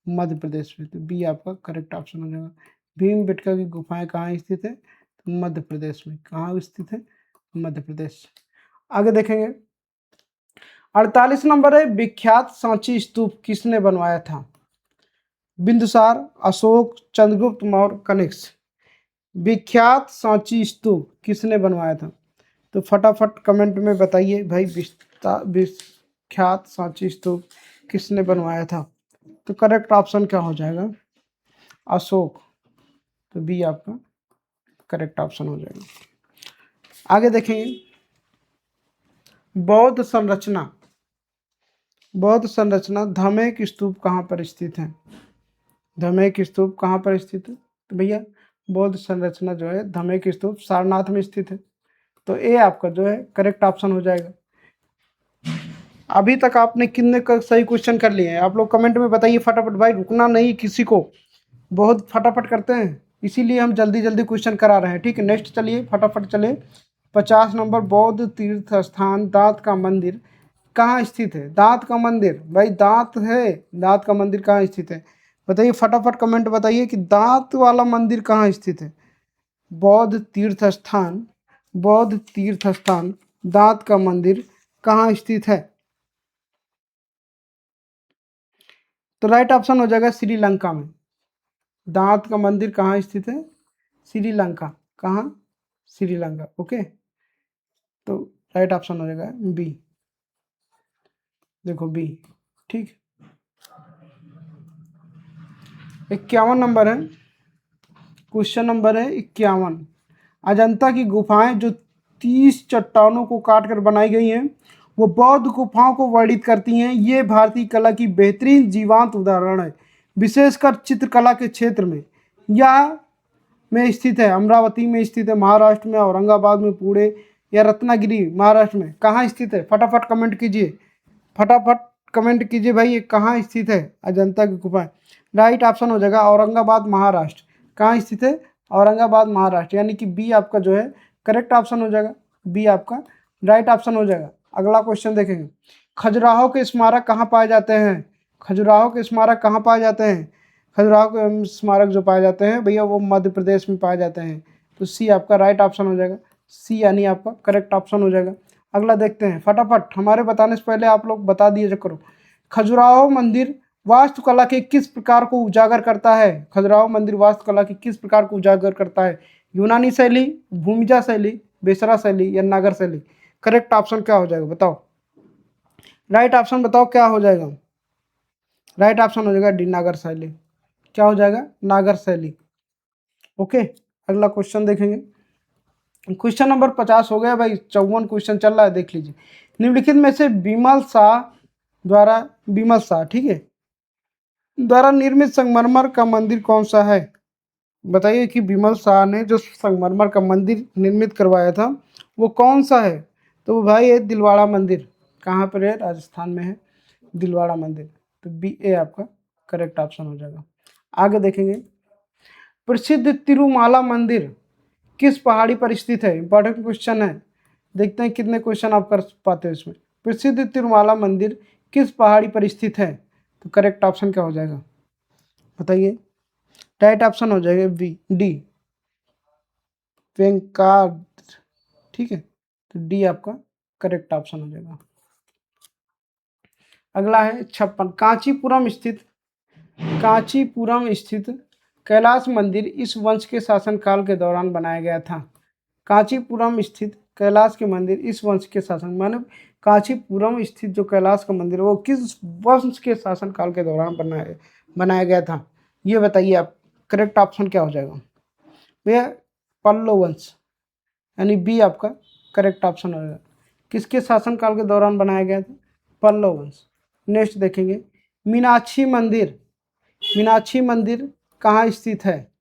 मध्य प्रदेश में। तो बी आपका करेक्ट ऑप्शन हो जाएगा। भीम बेटका की गुफाएं कहाँ स्थित है? तो मध्य प्रदेश में। कहाँ स्थित है? मध्य प्रदेश। आगे देखेंगे, 48 नंबर है, विख्यात सांची स्तूप किसने बनवाया था? बिंदुसार, अशोक, चंद्रगुप्त मौर्य, कनिष्क। विख्यात सांची स्तूप किसने बनवाया था? तो फटाफट कमेंट में बताइए भाई, विख्यात सांची स्तूप किसने बनवाया था? तो करेक्ट ऑप्शन क्या हो जाएगा? अशोक। तो बी आपका करेक्ट ऑप्शन हो जाएगा। आगे देखेंगे, बौद्ध संरचना, बौद्ध संरचना धमेक स्तूप कहाँ पर स्थित है? धमेक स्तूप कहाँ पर स्थित है? तो भैया बौद्ध संरचना जो है धमेक स्तूप सारनाथ में स्थित है। तो ए आपका जो है करेक्ट ऑप्शन हो जाएगा। अभी तक आपने कितने सही क्वेश्चन कर लिए हैं? आप लोग कमेंट में बताइए फटाफट भाई, रुकना नहीं किसी को, बहुत फटाफट करते हैं, इसीलिए हम जल्दी जल्दी क्वेश्चन करा रहे हैं। ठीक है, नेक्स्ट चलिए फटाफट चले। 50 नंबर, बौद्ध तीर्थ स्थान दांत का मंदिर कहाँ स्थित है? दांत का मंदिर, भाई दांत है, दांत का मंदिर कहाँ स्थित है? बताइए फटाफट कमेंट बताइए कि दांत वाला मंदिर कहाँ स्थित है? बौद्ध तीर्थ स्थान, बौद्ध तीर्थ स्थान दांत का मंदिर कहाँ स्थित है? तो राइट ऑप्शन हो जाएगा श्रीलंका में। दांत का मंदिर कहाँ स्थित है? श्रीलंका। कहाँ? श्रीलंका। ओके, तो राइट ऑप्शन हो जाएगा बी। देखो बी। ठीक, 51 नंबर है, क्वेश्चन नंबर है 51। अजंता की गुफाएं जो 30 चट्टानों को काट कर बनाई गई हैं वो बौद्ध गुफाओं को वर्णित करती हैं। ये भारतीय कला की बेहतरीन जीवंत उदाहरण है, विशेषकर चित्रकला के क्षेत्र में। यह में स्थित है, अमरावती में स्थित है महाराष्ट्र में, औरंगाबाद में, पुणे या रत्नागिरी महाराष्ट्र में। कहाँ स्थित है? फटाफट कमेंट कीजिए, फटाफट कमेंट कीजिए भाई, ये कहाँ स्थित है अजंता की गुफाएं? राइट ऑप्शन हो जाएगा औरंगाबाद महाराष्ट्र। कहाँ स्थित है? औरंगाबाद महाराष्ट्र, यानी कि बी आपका जो है करेक्ट ऑप्शन हो जाएगा। बी आपका राइट ऑप्शन हो जाएगा। अगला क्वेश्चन देखेंगे, खजुराहो के स्मारक कहाँ पाए जाते हैं? खजुराहो के स्मारक कहाँ पाए जाते हैं? खजुराहो के स्मारक जो पाए जाते हैं भैया वो मध्य प्रदेश में पाए जाते हैं। तो सी आपका राइट ऑप्शन हो जाएगा, सी यानी आपका करेक्ट ऑप्शन हो जाएगा। अगला देखते हैं फटाफट, हमारे बताने से पहले आप लोग बता दिए करो। खजुराहो मंदिर वास्तुकला के किस प्रकार को उजागर करता है? खजुराहो मंदिर वास्तुकला की किस प्रकार को उजागर करता है? यूनानी शैली, भूमिजा शैली, बेसरा शैली या नागर शैली? करेक्ट ऑप्शन क्या हो जाएगा बताओ? राइट ऑप्शन बताओ क्या हो जाएगा? राइट ऑप्शन हो जाएगा डी, नागर शैली। क्या हो जाएगा? नागर शैली। ओके, अगला क्वेश्चन देखेंगे। क्वेश्चन नंबर 50 हो गया भाई, 54 क्वेश्चन चल रहा है, देख लीजिए। निम्नलिखित में से विमल शाह द्वारा, विमल शाह, ठीक है, द्वारा निर्मित संगमरमर का मंदिर कौन सा है? बताइए कि विमल शाह ने जो संगमरमर का मंदिर निर्मित करवाया था वो कौन सा है? तो वो भाई है दिलवाड़ा मंदिर। कहाँ पर है? राजस्थान में है दिलवाड़ा मंदिर। तो बी ए आपका करेक्ट ऑप्शन हो जाएगा। आगे देखेंगे, प्रसिद्ध तिरुमाला मंदिर किस पहाड़ी पर स्थित है? इंपॉर्टेंट क्वेश्चन है, देखते हैं कितने क्वेश्चन आप कर पाते हो इसमें। प्रसिद्ध तिरुमाला मंदिर किस पहाड़ी पर स्थित है? तो करेक्ट ऑप्शन क्या हो जाएगा बताइए? राइट ऑप्शन हो जाएगा बी डी वेंकाट। ठीक है, तो डी आपका करेक्ट ऑप्शन हो जाएगा। अगला है 56, कांचीपुरम स्थित कैलाश मंदिर इस वंश के शासनकाल के दौरान बनाया गया था। कांचीपुरम स्थित कैलाश के मंदिर इस वंश के शासन माने कांचीपुरम स्थित जो कैलाश का मंदिर है वो किस वंश के शासनकाल के दौरान बनाया गया था? ये बताइए आप, करेक्ट ऑप्शन क्या हो जाएगा भैया? पल्लव वंश, यानी बी आपका करेक्ट ऑप्शन होगा। किसके शासनकाल के दौरान बनाया गया था? पल्लव वंश। नेक्स्ट देखेंगे, मीनाक्षी मंदिर, मीनाक्षी मंदिर कहाँ स्थित है?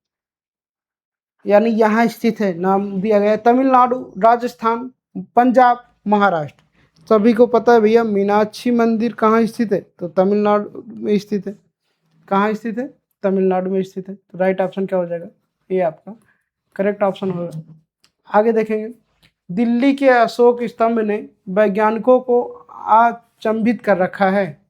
यानी यहाँ स्थित है, नाम दिया गया है तमिलनाडु, राजस्थान, पंजाब, महाराष्ट्र। सभी को पता है भैया मीनाक्षी मंदिर कहाँ स्थित है? तो तमिलनाडु में स्थित है। कहाँ स्थित है? तमिलनाडु में स्थित है। तो राइट ऑप्शन क्या हो जाएगा? ये आपका करेक्ट ऑप्शन होगा। आगे देखेंगे, दिल्ली के अशोक स्तंभ ने वैज्ञानिकों को अचंभित कर रखा है।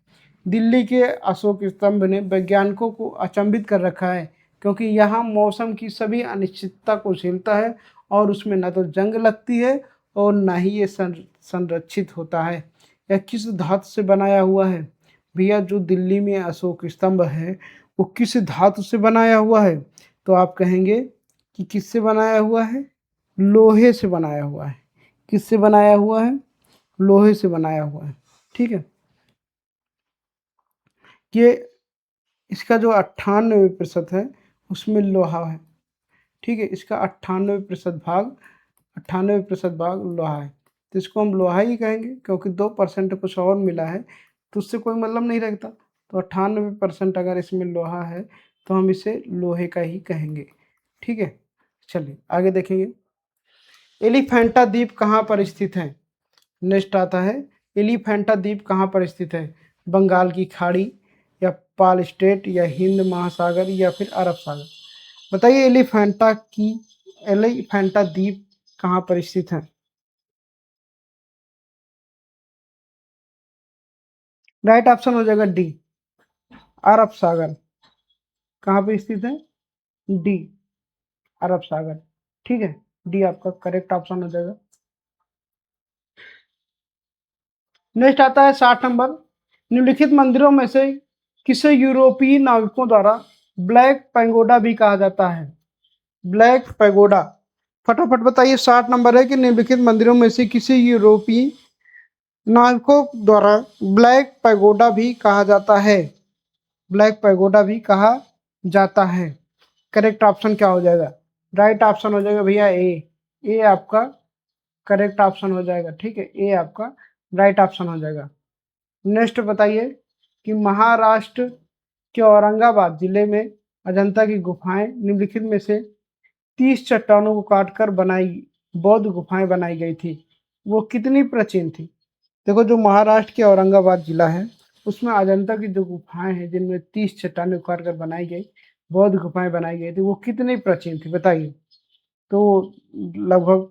दिल्ली के अशोक स्तंभ ने वैज्ञानिकों को अचंभित कर रखा है क्योंकि यहाँ मौसम की सभी अनिश्चितता को झेलता है और उसमें न तो जंग लगती है और न ही ये संरक्षित होता है। यह किस धातु से बनाया हुआ है? भैया जो दिल्ली में अशोक स्तंभ है वो किस धातु से बनाया हुआ है? तो आप कहेंगे कि किससे बनाया हुआ है? लोहे से बनाया हुआ है। किससे बनाया हुआ है? लोहे से बनाया हुआ है। ठीक है, ये इसका जो 98% है उसमें लोहा है। ठीक है, इसका 98% भाग लोहा है। तो इसको हम लोहा ही कहेंगे क्योंकि 2% कुछ और मिला है तो उससे कोई मतलब नहीं रखता। तो 98% अगर इसमें लोहा है तो हम इसे लोहे का ही कहेंगे। ठीक है, चलिए आगे देखेंगे, एलिफेंटा द्वीप कहाँ पर स्थित है? नेक्स्ट आता है, एलिफेंटा द्वीप कहाँ पर स्थित है? बंगाल की खाड़ी या पाल स्टेट या हिंद महासागर या फिर अरब सागर? बताइए एलिफेंटा द्वीप कहाँ पर स्थित है? राइट ऑप्शन हो जाएगा डी अरब सागर। कहाँ पर स्थित है? डी अरब सागर। ठीक है, डी आपका करेक्ट ऑप्शन हो जाएगा। नेक्स्ट आता है 60 नंबर, निम्नलिखित मंदिरों में से किसे यूरोपीय नाविकों द्वारा ब्लैक पैगोडा भी कहा जाता है? ब्लैक पैगोडा, फटाफट बताइए। 60 नंबर है कि निम्नलिखित मंदिरों में से किसी यूरोपीय नाविकों द्वारा ब्लैक पैगोडा भी कहा जाता है? ब्लैक पैगोडा भी कहा जाता है। करेक्ट ऑप्शन क्या हो जाएगा? राइट ऑप्शन हो जाएगा भैया ए आपका करेक्ट ऑप्शन हो जाएगा। ठीक है, ए आपका राइट ऑप्शन हो जाएगा। नेक्स्ट बताइए कि महाराष्ट्र के औरंगाबाद जिले में अजंता की गुफाएं निम्नलिखित में से 30 चट्टानों को काटकर बनाई बौद्ध गुफाएं बनाई गई थी, वो कितनी प्राचीन थी? देखो जो महाराष्ट्र के औरंगाबाद जिला है उसमें अजंता की जो गुफाएं हैं जिनमें 30 चट्टानें उखाड़ कर बनाई गई बौद्ध गुफाएं बनाई गई थी वो कितनी प्राचीन थी बताइए? तो लगभग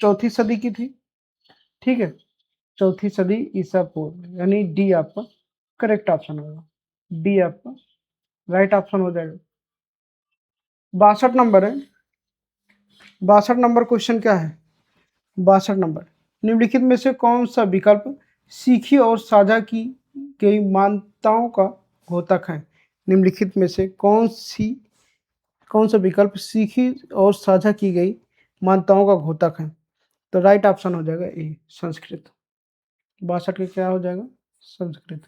4वीं सदी की थी। ठीक है, 4वीं सदी ईसा पूर्व, यानी डी आपका करेक्ट ऑप्शन होगा। डी आपका राइट ऑप्शन हो जाएगा। 62 नंबर है, 62 नंबर क्वेश्चन क्या है? 62 नंबर, निम्नलिखित में से कौन सा विकल्प सीखी और साझा की गई मान्यताओं का घोतक है? निम्नलिखित में से कौन सा विकल्प सीखी और साझा की गई मान्यताओं का घोतक है? तो राइट ऑप्शन हो जाएगा ए संस्कृत। 62 का क्या हो जाएगा? संस्कृत।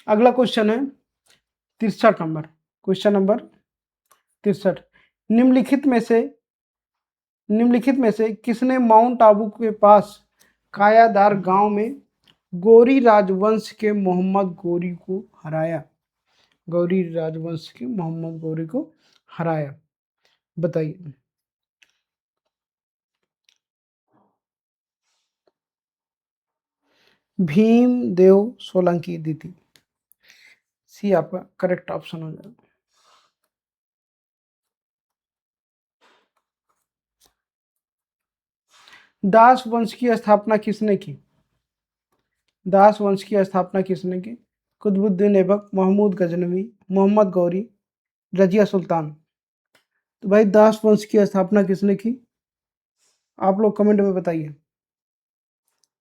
अगला क्वेश्चन है 63 नंबर, क्वेश्चन नंबर 63, निम्नलिखित में से किसने माउंट आबू के पास कायाधार गांव में गौरी राजवंश के मोहम्मद गौरी को हराया? गौरी राजवंश के मोहम्मद गौरी को हराया, बताइए। भीमदेव सोलंकी दीदी, सी आपका करेक्ट ऑप्शन हो जाएगा। दास वंश की स्थापना किसने की? दास वंश की स्थापना किसने की? कुतुबुद्दीन ऐबक, महमूद गजनवी, मोहम्मद गौरी, रजिया सुल्तान। तो भाई दास वंश की स्थापना किसने की? आप लोग कमेंट में बताइए।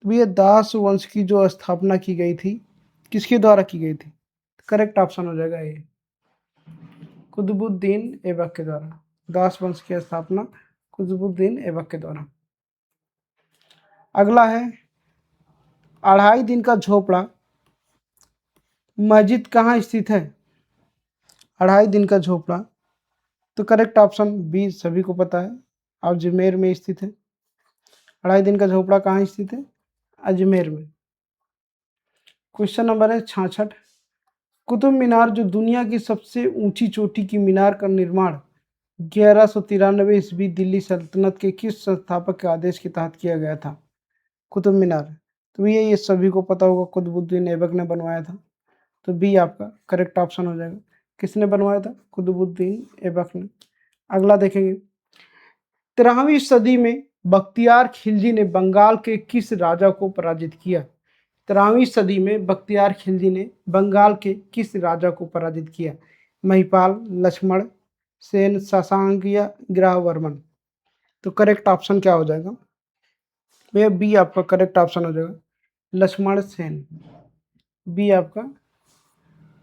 तो ये दास वंश की जो स्थापना की गई थी, किसके द्वारा की गई थी? करेक्ट ऑप्शन हो जाएगा ये, कुतुबुद्दीन ऐबक के द्वारा। दास वंश की स्थापना कुतुबुद्दीन ऐबक के द्वारा। अगला है, 2.5 दिन का झोपड़ा मस्जिद कहाँ स्थित है? 2.5 दिन का झोपड़ा, तो करेक्ट ऑप्शन बी सभी को पता है, अजमेर में स्थित है। 2.5 दिन का झोपड़ा कहाँ स्थित है? अजमेर में। क्वेश्चन नंबर है 66, कुतुब मीनार जो दुनिया की सबसे ऊंची चोटी की मीनार का निर्माण 1193 ईस्वी दिल्ली सल्तनत के किस संस्थापक के आदेश के तहत किया गया था? कुतुब मीनार, तो ये सभी को पता होगा, कुतुबुद्दीन ऐबक ने बनवाया था। तो बी आपका करेक्ट ऑप्शन हो जाएगा। किसने बनवाया था? कुतुबुद्दीन ऐबक ने। अगला देखेंगे, 13वीं सदी में बख्तियार खिलजी ने बंगाल के किस राजा को पराजित किया? 13वीं सदी में बख्तियार खिलजी ने बंगाल के किस राजा को पराजित किया? महिपाल, लक्ष्मण सेन, शशांक या ग्रहवर्मन। तो करेक्ट ऑप्शन क्या हो जाएगा? भैया बी आपका करेक्ट ऑप्शन हो जाएगा, लक्ष्मण सेन। बी आपका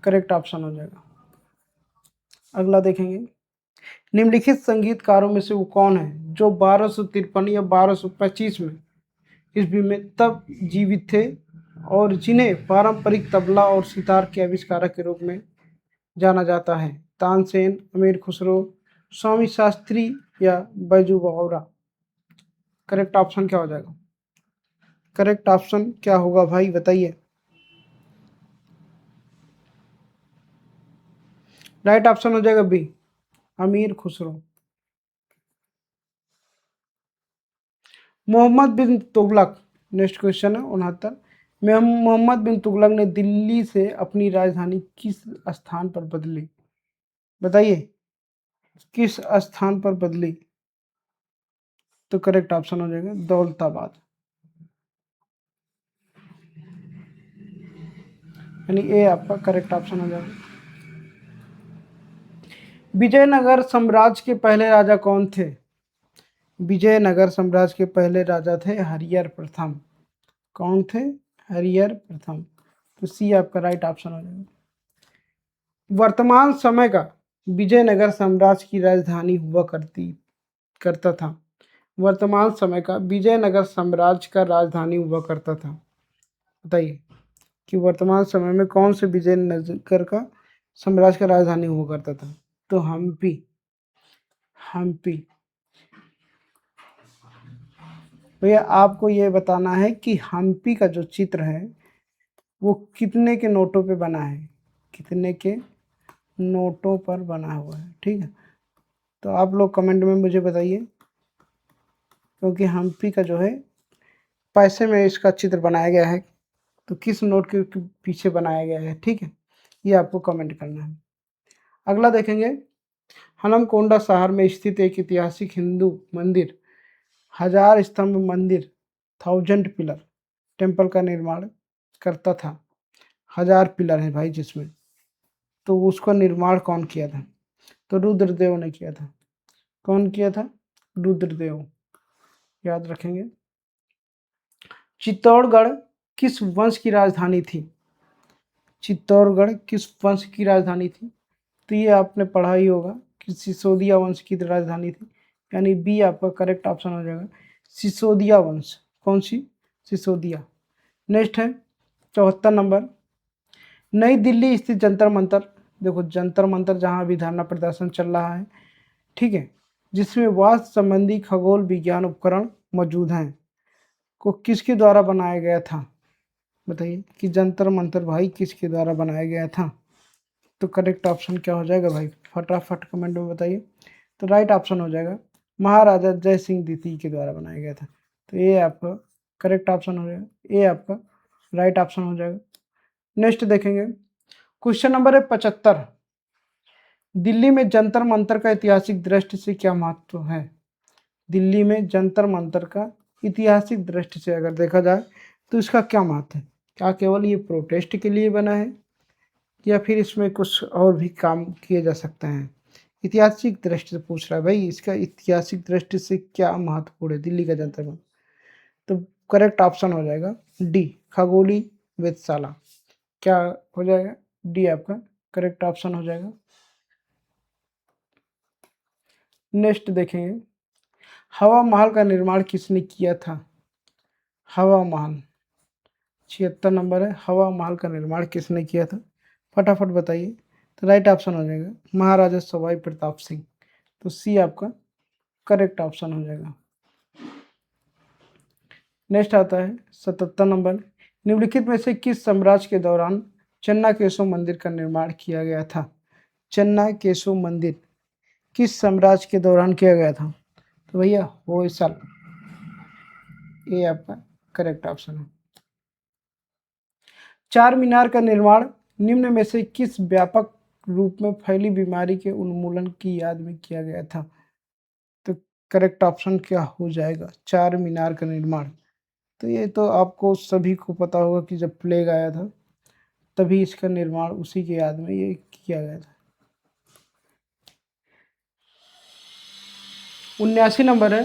करेक्ट ऑप्शन हो जाएगा। अगला देखेंगे, निम्नलिखित संगीतकारों में से वो कौन है जो 1253 या 1225 में ईस्वी में तब जीवित थे और जिन्हें पारंपरिक तबला और सितार के आविष्कारक के रूप में जाना जाता है? तानसेन, अमीर खुसरो, स्वामी शास्त्री या बैजू बावरा। करेक्ट ऑप्शन क्या हो जाएगा? करेक्ट ऑप्शन क्या होगा भाई बताइए। राइट ऑप्शन हो जाएगा बी, अमीर खुसरो। मोहम्मद बिन तुगलक, नेक्स्ट क्वेश्चन है 69, मोहम्मद बिन तुगलक ने दिल्ली से अपनी राजधानी किस स्थान पर बदली? बताइए, किस स्थान पर बदली? तो करेक्ट ऑप्शन हो जाएगा दौलताबाद, यानी ए आपका करेक्ट ऑप्शन हो जाएगा। विजयनगर साम्राज्य के पहले राजा कौन थे? विजयनगर साम्राज्य के पहले राजा थे हरिहर प्रथम। कौन थे? हरिहर प्रथम। तो सी आपका राइट ऑप्शन हो जाएगा। वर्तमान समय का विजयनगर साम्राज्य की राजधानी हुआ करता था। वर्तमान समय का विजयनगर साम्राज्य का राजधानी हुआ करता था। बताइए कि वर्तमान समय में कौन से विजयनगर का साम्राज्य का राजधानी हुआ करता था? तो हम्पी। हम्पी। भैया आपको ये बताना है कि हम्पी का जो चित्र है वो कितने के नोटों पे बना है? कितने के नोटों पर बना हुआ है? ठीक है, तो आप लोग कमेंट में मुझे बताइए, क्योंकि हम्पी का जो है पैसे में इसका चित्र बनाया गया है, तो किस नोट के पीछे बनाया गया है? ठीक है, ये आपको कमेंट करना है। अगला देखेंगे, हनमकोंडा शहर में स्थित एक ऐतिहासिक हिंदू मंदिर 1000 स्तंभ मंदिर 1000 पिलर टेम्पल का निर्माण करता था। 1000 पिलर है भाई जिसमें, तो उसका निर्माण कौन किया था? तो रुद्रदेव ने किया था। कौन किया था? रुद्रदेव, याद रखेंगे। चित्तौड़गढ़ किस वंश की राजधानी थी? चित्तौड़गढ़ किस वंश की राजधानी थी? तो ये आपने पढ़ा ही होगा कि सिसोदिया वंश की राजधानी थी, यानी बी आपका करेक्ट ऑप्शन हो जाएगा, सिसोदिया वंश। कौन सी? सिसोदिया। नेक्स्ट है 74 नंबर, नई दिल्ली स्थित जंतर मंतर, देखो जंतर मंतर जहाँ अभी धरना प्रदर्शन चल रहा है, ठीक है, जिसमें वास्तु संबंधी खगोल विज्ञान उपकरण मौजूद हैं, को किसके द्वारा बनाया गया था? बताइए कि जंतर मंतर भाई किसके द्वारा बनाया गया था। तो करेक्ट ऑप्शन क्या हो जाएगा भाई, फटाफट कमेंट में बताइए। तो राइट ऑप्शन हो जाएगा महाराजा जय सिंह द्वितीय के द्वारा बनाया गया था। तो ये आपका करेक्ट ऑप्शन हो जाएगा, ये आपका राइट ऑप्शन हो जाएगा। नेक्स्ट देखेंगे, क्वेश्चन नंबर है 75। दिल्ली में जंतर मंतर का ऐतिहासिक दृष्टि से क्या महत्व है। दिल्ली में जंतर मंतर का ऐतिहासिक दृष्टि से अगर देखा जाए तो इसका क्या महत्व है। क्या केवल ये प्रोटेस्ट के लिए बना है या फिर इसमें कुछ और भी काम किए जा सकते हैं। ऐतिहासिक दृष्टि से पूछ रहा है भाई, इसका ऐतिहासिक दृष्टि से क्या महत्वपूर्ण है दिल्ली का जंतर मंतर। तो करेक्ट ऑप्शन हो जाएगा डी, खगोली वेधशाला। क्या हो जाएगा, डी आपका करेक्ट ऑप्शन हो जाएगा। नेक्स्ट देखेंगे, हवा महल का निर्माण किसने किया था। हवा महल 76 नंबर है, हवा महल का निर्माण किसने किया था, फटाफट बताइए। तो राइट ऑप्शन हो जाएगा महाराजा सवाई प्रताप सिंह। तो सी आपका करेक्ट ऑप्शन हो जाएगा। नेक्स्ट आता है 77 नंबर, निम्नलिखित में से किस साम्राज्य के दौरान चन्ना केशव मंदिर का निर्माण किया गया था। चन्ना केशव मंदिर किस साम्राज्य के दौरान किया गया था। तो भैया होयसल, ये आपका करेक्ट ऑप्शन है। चार मीनार का निर्माण निम्न में से किस व्यापक रूप में फैली बीमारी के उन्मूलन की याद में किया गया था। तो करेक्ट ऑप्शन क्या हो जाएगा, चार मीनार का निर्माण। तो ये तो आपको सभी को पता होगा कि जब प्लेग आया था तभी इसका निर्माण उसी की याद में ये किया गया था। 79 नंबर है,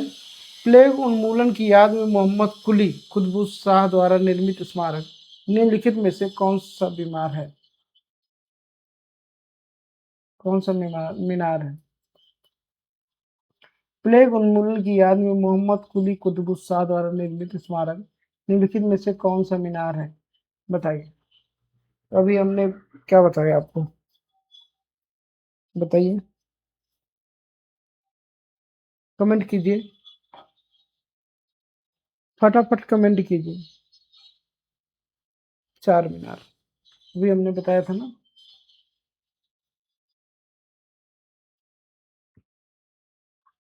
प्लेग उन्मूलन की याद में मोहम्मद कुली कुतुब शाह द्वारा निर्मित स्मारक निम्नलिखित में से कौन सा बीमार है, कौन सा मीनार है। प्लेग उन्मूलन की याद में मोहम्मद कुली कुतुब शाह द्वारा निर्मित स्मारक निम्नलिखित में से कौन सा मीनार है, बताइए। अभी हमने क्या बताया आपको, बताइए, कमेंट कीजिए, फटाफट कमेंट कीजिए। चार मीनार अभी हमने बताया था ना।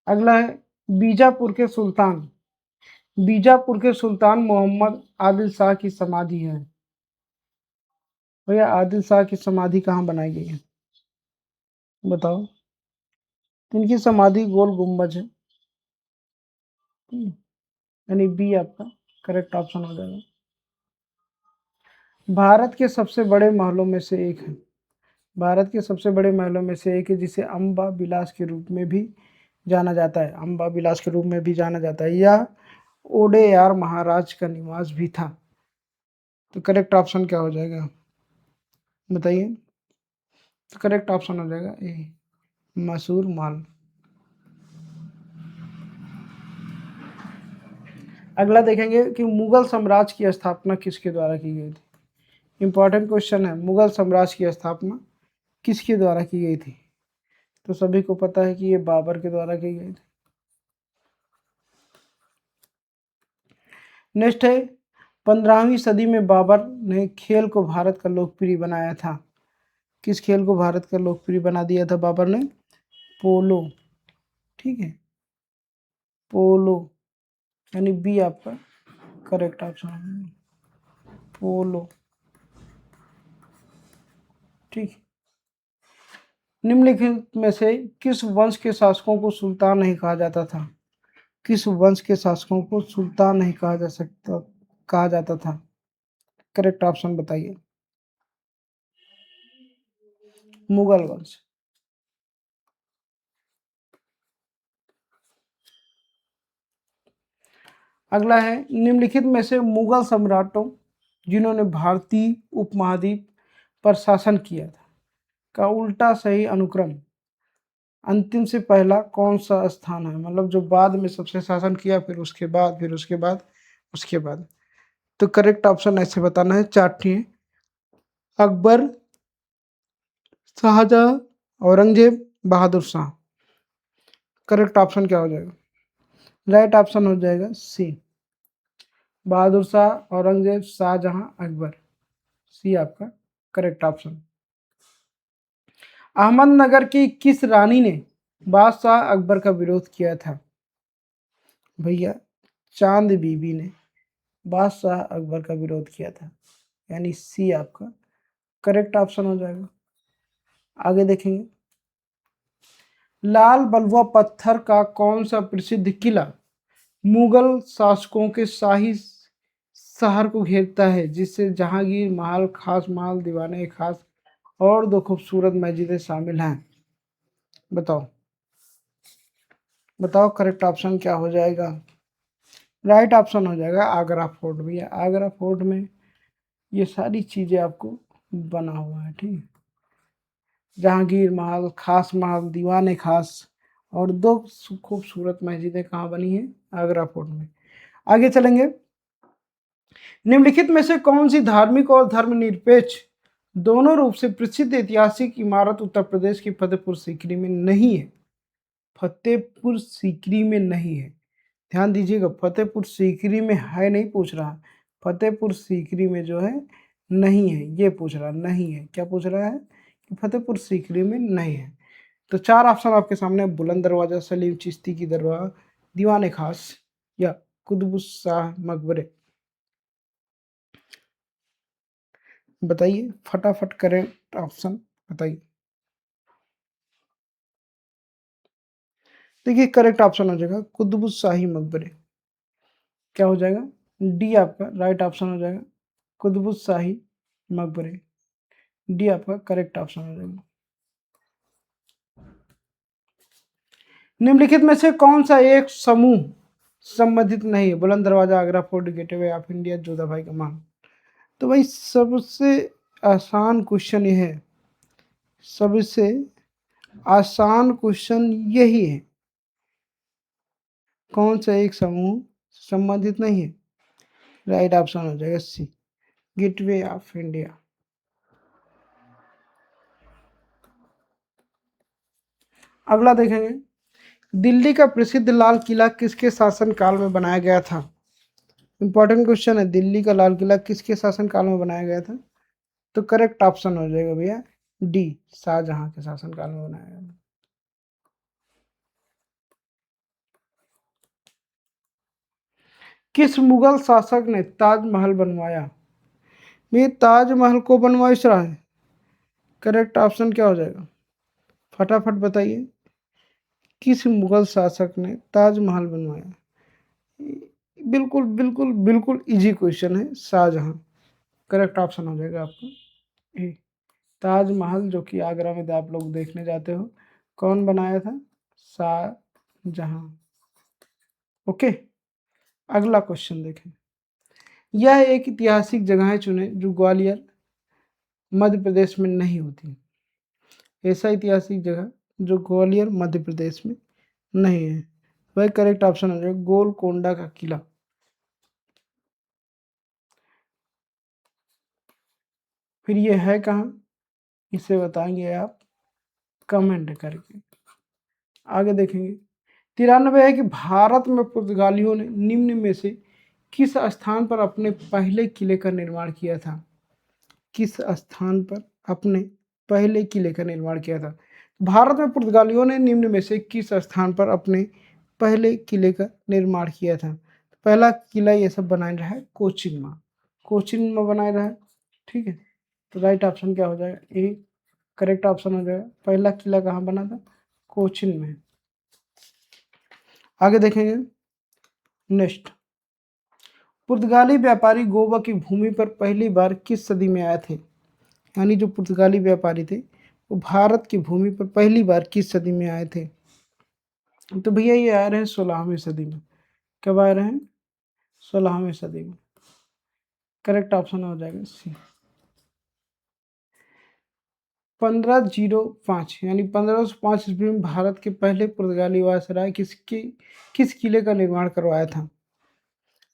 अगला है बीजापुर के सुल्तान, बीजापुर के सुल्तान मोहम्मद आदिल शाह की समाधि है। भैया आदिल शाह की समाधि कहाँ बनाई गई है, बताओ। इनकी समाधि गोल गुम्बज है, यानी बी आपका करेक्ट ऑप्शन हो जाएगा। भारत के सबसे बड़े महलों में से एक है, भारत के सबसे बड़े महलों में से एक है जिसे अम्बा विलास के रूप में भी जाना जाता है, अम्बा विलास के रूप में भी जाना जाता है। यह ओडेयार महाराज का निवास भी था। तो करेक्ट ऑप्शन क्या हो जाएगा, बताइए। तो करेक्ट ऑप्शन हो जाएगा ए, मसूर माल। अगला देखेंगे कि मुगल साम्राज्य की स्थापना किसके द्वारा की गई थी। इंपॉर्टेंट क्वेश्चन है, मुगल साम्राज्य की स्थापना किसके द्वारा की गई थी। तो सभी को पता है कि ये बाबर के द्वारा की गई थी। नेक्स्ट है 15वीं सदी में बाबर ने खेल को भारत का लोकप्रिय बनाया था। किस खेल को भारत का लोकप्रिय बना दिया था बाबर ने, पोलो, ठीक है, पोलो, यानी बी आपका करेक्ट ऑप्शन है, पोलो, ठीक। निम्नलिखित में से किस वंश के शासकों को सुल्तान नहीं कहा जाता था, किस वंश के शासकों को सुल्तान नहीं कहा जा सकता, कहा जाता था। करेक्ट ऑप्शन बताइए, मुगल वंश। अगला है निम्नलिखित में से मुगल सम्राटों जिन्होंने भारतीय उपमहाद्वीप पर शासन किया था का उल्टा सही अनुक्रम अंतिम से पहला कौन सा स्थान है, मतलब जो बाद में सबसे शासन किया फिर उसके बाद फिर उसके बाद उसके बाद। तो करेक्ट ऑप्शन ऐसे बताना है, चार्टिए, अकबर, शाहजहां, औरंगजेब, बहादुर शाह। करेक्ट ऑप्शन क्या हो जाएगा, राइट ऑप्शन हो जाएगा सी, बहादुर शाह, औरंगजेब, शाहजहां, अकबर। सी आपका करेक्ट ऑप्शन। अहमदनगर की किस रानी ने बादशाह अकबर का विरोध किया था? भैया चांद बीबी ने बादशाह अकबर का विरोध किया था, यानी सी आपका करेक्ट ऑप्शन हो जाएगा। आगे देखेंगे, लाल बलुआ पत्थर का कौन सा प्रसिद्ध किला मुगल शासकों के शाही शहर को घेरता है, जिससे जहांगीर महल, खास महल, दीवाने खास और दो खूबसूरत मस्जिदें शामिल हैं? बताओ बताओ, करेक्ट ऑप्शन क्या हो जाएगा? राइट ऑप्शन हो जाएगा आगरा फोर्ट। भैया आगरा फोर्ट में ये सारी चीजें आपको बना हुआ है, ठीक है। जहांगीर महल, खास महल, दीवाने खास और दो खूबसूरत मस्जिदें कहाँ बनी है? आगरा फोर्ट में। आगे चलेंगे, निम्नलिखित में से कौन सी धार्मिक और धर्मनिरपेक्ष दोनों रूप से प्रसिद्ध ऐतिहासिक इमारत उत्तर प्रदेश की फतेहपुर सीकरी में नहीं है? फतेहपुर सीकरी में नहीं है, ध्यान दीजिएगा, फतेहपुर सीकरी में है नहीं पूछ रहा, फतेहपुर सीकरी में जो है नहीं है, ये पूछ रहा नहीं है, क्या पूछ रहा है कि फतेहपुर सीकरी में नहीं है। तो चार ऑप्शन आपके सामने, बुलंद दरवाजा, सलीम चिश्ती की दरगाह, दीवाने खास या कुतुब शाह मकबरे। बताइए फटाफट करेक्ट ऑप्शन बताइए। देखिए करेक्ट ऑप्शन हो जाएगा कुतुब शाही मकबरे। क्या हो जाएगा? डी आपका राइट ऑप्शन हो जाएगा, कुतुब शाही मकबरे। डी आपका करेक्ट ऑप्शन हो जाएगा। निम्नलिखित में से कौन सा एक समूह संबंधित नहीं है? बुलंद दरवाजा, Agra fort, gateway of India, Jodha भाई का महल। तो भाई सबसे आसान क्वेश्चन ये है, सबसे आसान क्वेश्चन यही है, कौन सा एक समूह संबंधित नहीं है? राइट ऑप्शन हो जाएगा सी, गेटवे ऑफ इंडिया। अगला देखेंगे, दिल्ली का प्रसिद्ध लाल किला किसके शासन काल में बनाया गया था? इंपॉर्टेंट क्वेश्चन है, दिल्ली का लाल किला किसके शासन काल में बनाया गया था? तो करेक्ट ऑप्शन हो जाएगा भैया डी, शाहजहां के शासन काल में बनाया गया। किस मुगल शासक ने ताजमहल बनवाया? ये ताजमहल को बनवाइश रहा है, करेक्ट ऑप्शन क्या हो जाएगा? फटाफट बताइए, किस मुगल शासक ने ताजमहल बनवाया? बिल्कुल बिल्कुल बिल्कुल इजी क्वेश्चन है, शाहजहां। करेक्ट ऑप्शन हो जाएगा आपका ए। ताजमहल जो कि आगरा में आप लोग देखने जाते हो, कौन बनाया था? शाहजहां। ओके, अगला क्वेश्चन देखें, यह एक ऐतिहासिक जगह चुने जो ग्वालियर मध्य प्रदेश में नहीं होती। ऐसा ऐतिहासिक जगह जो ग्वालियर मध्य प्रदेश में नहीं है, वह करेक्ट ऑप्शन हो जाएगा गोलकोंडा का किला। फिर ये है कहाँ, इसे बताएंगे आप कमेंट करके। आगे देखेंगे, 93 है कि भारत में पुर्तगालियों ने निम्न में से किस स्थान पर अपने पहले किले का निर्माण किया था? किस स्थान पर अपने पहले किले का निर्माण किया था? भारत में पुर्तगालियों ने निम्न में से किस स्थान पर अपने पहले किले का निर्माण किया था? पहला किला ये सब बनाया रहा है कोचिन में, कोचिन में बनाया रहा है, ठीक है। तो राइट ऑप्शन क्या हो जाएगा? ए करेक्ट ऑप्शन हो जाएगा, पहला किला कहाँ बना था? कोचिन में। आगे देखेंगे, नेक्स्ट, पुर्तगाली व्यापारी गोवा की भूमि पर पहली बार किस सदी में आए थे? यानी जो पुर्तगाली व्यापारी थे वो भारत की भूमि पर पहली बार किस सदी में आए थे? तो भैया ये आ रहे हैं 16वीं सदी में। कब आ रहे हैं? 16वीं सदी में। करेक्ट ऑप्शन हो जाएगा सी। 1505 यानी 1505 ईस्वी में भारत के पहले पुर्तगाली वायसराय किस किले का निर्माण करवाया था?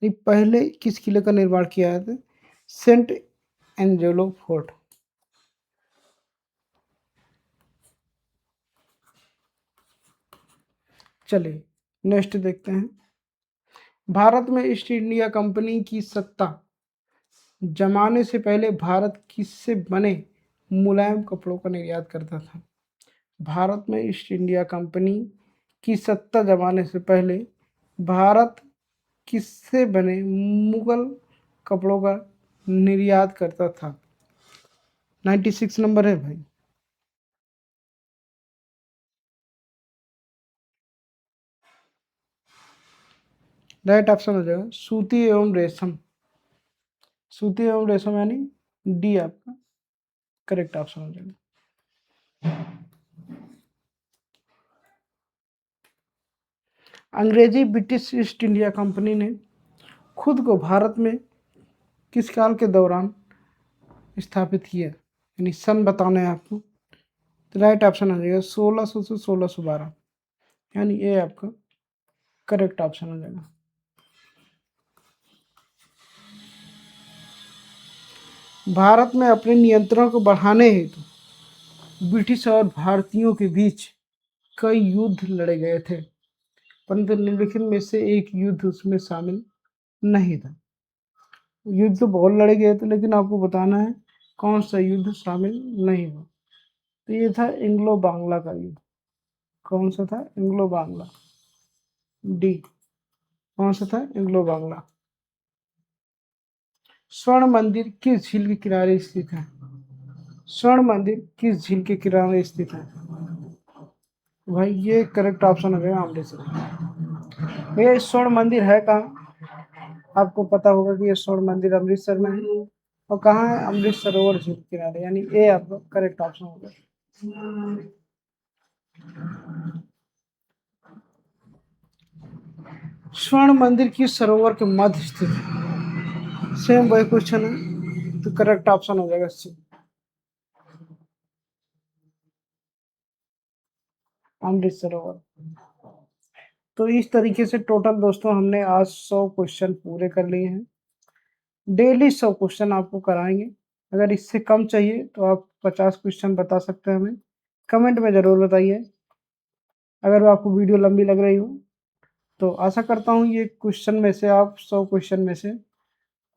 ये पहले किस किले का निर्माण किया था? Saint Angelo Fort. चलिए नेक्स्ट देखते हैं, भारत में ईस्ट इंडिया कंपनी की सत्ता जमाने से पहले भारत किससे बने मुलायम कपड़ों का निर्यात करता था? भारत में ईस्ट इंडिया कंपनी की सत्ता जमाने से पहले भारत किससे बने मुगल कपड़ों का निर्यात करता था? 96 नंबर है भाई। राइट ऑप्शन हो जाएगा सूती एवं रेशम। सूती एवं रेशम यानी डी आपका करेक्ट ऑप्शन हो जाएगा। अंग्रेजी ब्रिटिश ईस्ट इंडिया कंपनी ने खुद को भारत में किस काल के दौरान स्थापित किया, यानी सन बताना है आपको। तो राइट ऑप्शन आ जाएगा 1600 से 1612, यानी ये आपका करेक्ट ऑप्शन हो जाएगा। भारत में अपने नियंत्रण को बढ़ाने हेतु ब्रिटिश और भारतीयों के बीच कई युद्ध लड़े गए थे, परंतु निम्नलिखित में से एक युद्ध उसमें शामिल नहीं था। युद्ध तो बहुत लड़े गए थे, लेकिन आपको बताना है कौन सा युद्ध शामिल नहीं हुआ। तो ये था एंग्लो बांग्ला का युद्ध। कौन सा था? एंग्लो बांग्ला। डी। कौन सा था? एंग्लो बांग्ला। स्वर्ण मंदिर किस झील के किनारे स्थित है? स्वर्ण मंदिर किस झील के किनारे स्थित है? भाई ये करेक्ट ऑप्शन हो गया अमृतसर। भैया स्वर्ण मंदिर है कहाँ? आपको पता होगा कि ये स्वर्ण मंदिर अमृतसर में है। और कहाँ है? अमृत सरोवर झील के किनारे, यानी ए आपका करेक्ट ऑप्शन होगा। स्वर्ण मंदिर किस सरोवर के मध्य स्थित है? सेम वही क्वेश्चन है, तो करेक्ट ऑप्शन हो जाएगा सी, अमृत सरोवर। तो इस तरीके से टोटल दोस्तों हमने आज 100 क्वेश्चन पूरे कर लिए हैं। डेली 100 क्वेश्चन आपको कराएंगे। अगर इससे कम चाहिए तो आप 50 क्वेश्चन बता सकते हैं हमें, कमेंट में ज़रूर बताइए। अगर आपको वीडियो लंबी लग रही हो तो आशा करता हूँ ये क्वेश्चन में से आप 100 क्वेश्चन में से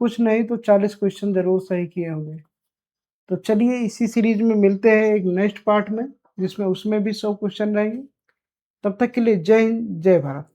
कुछ नहीं तो 40 क्वेश्चन ज़रूर सही किए होंगे। तो चलिए इसी सीरीज में मिलते हैं एक नेक्स्ट पार्ट में, जिसमें उसमें भी 100 क्वेश्चन रहेंगे। तब तक के लिए जय हिंद, जय भारत।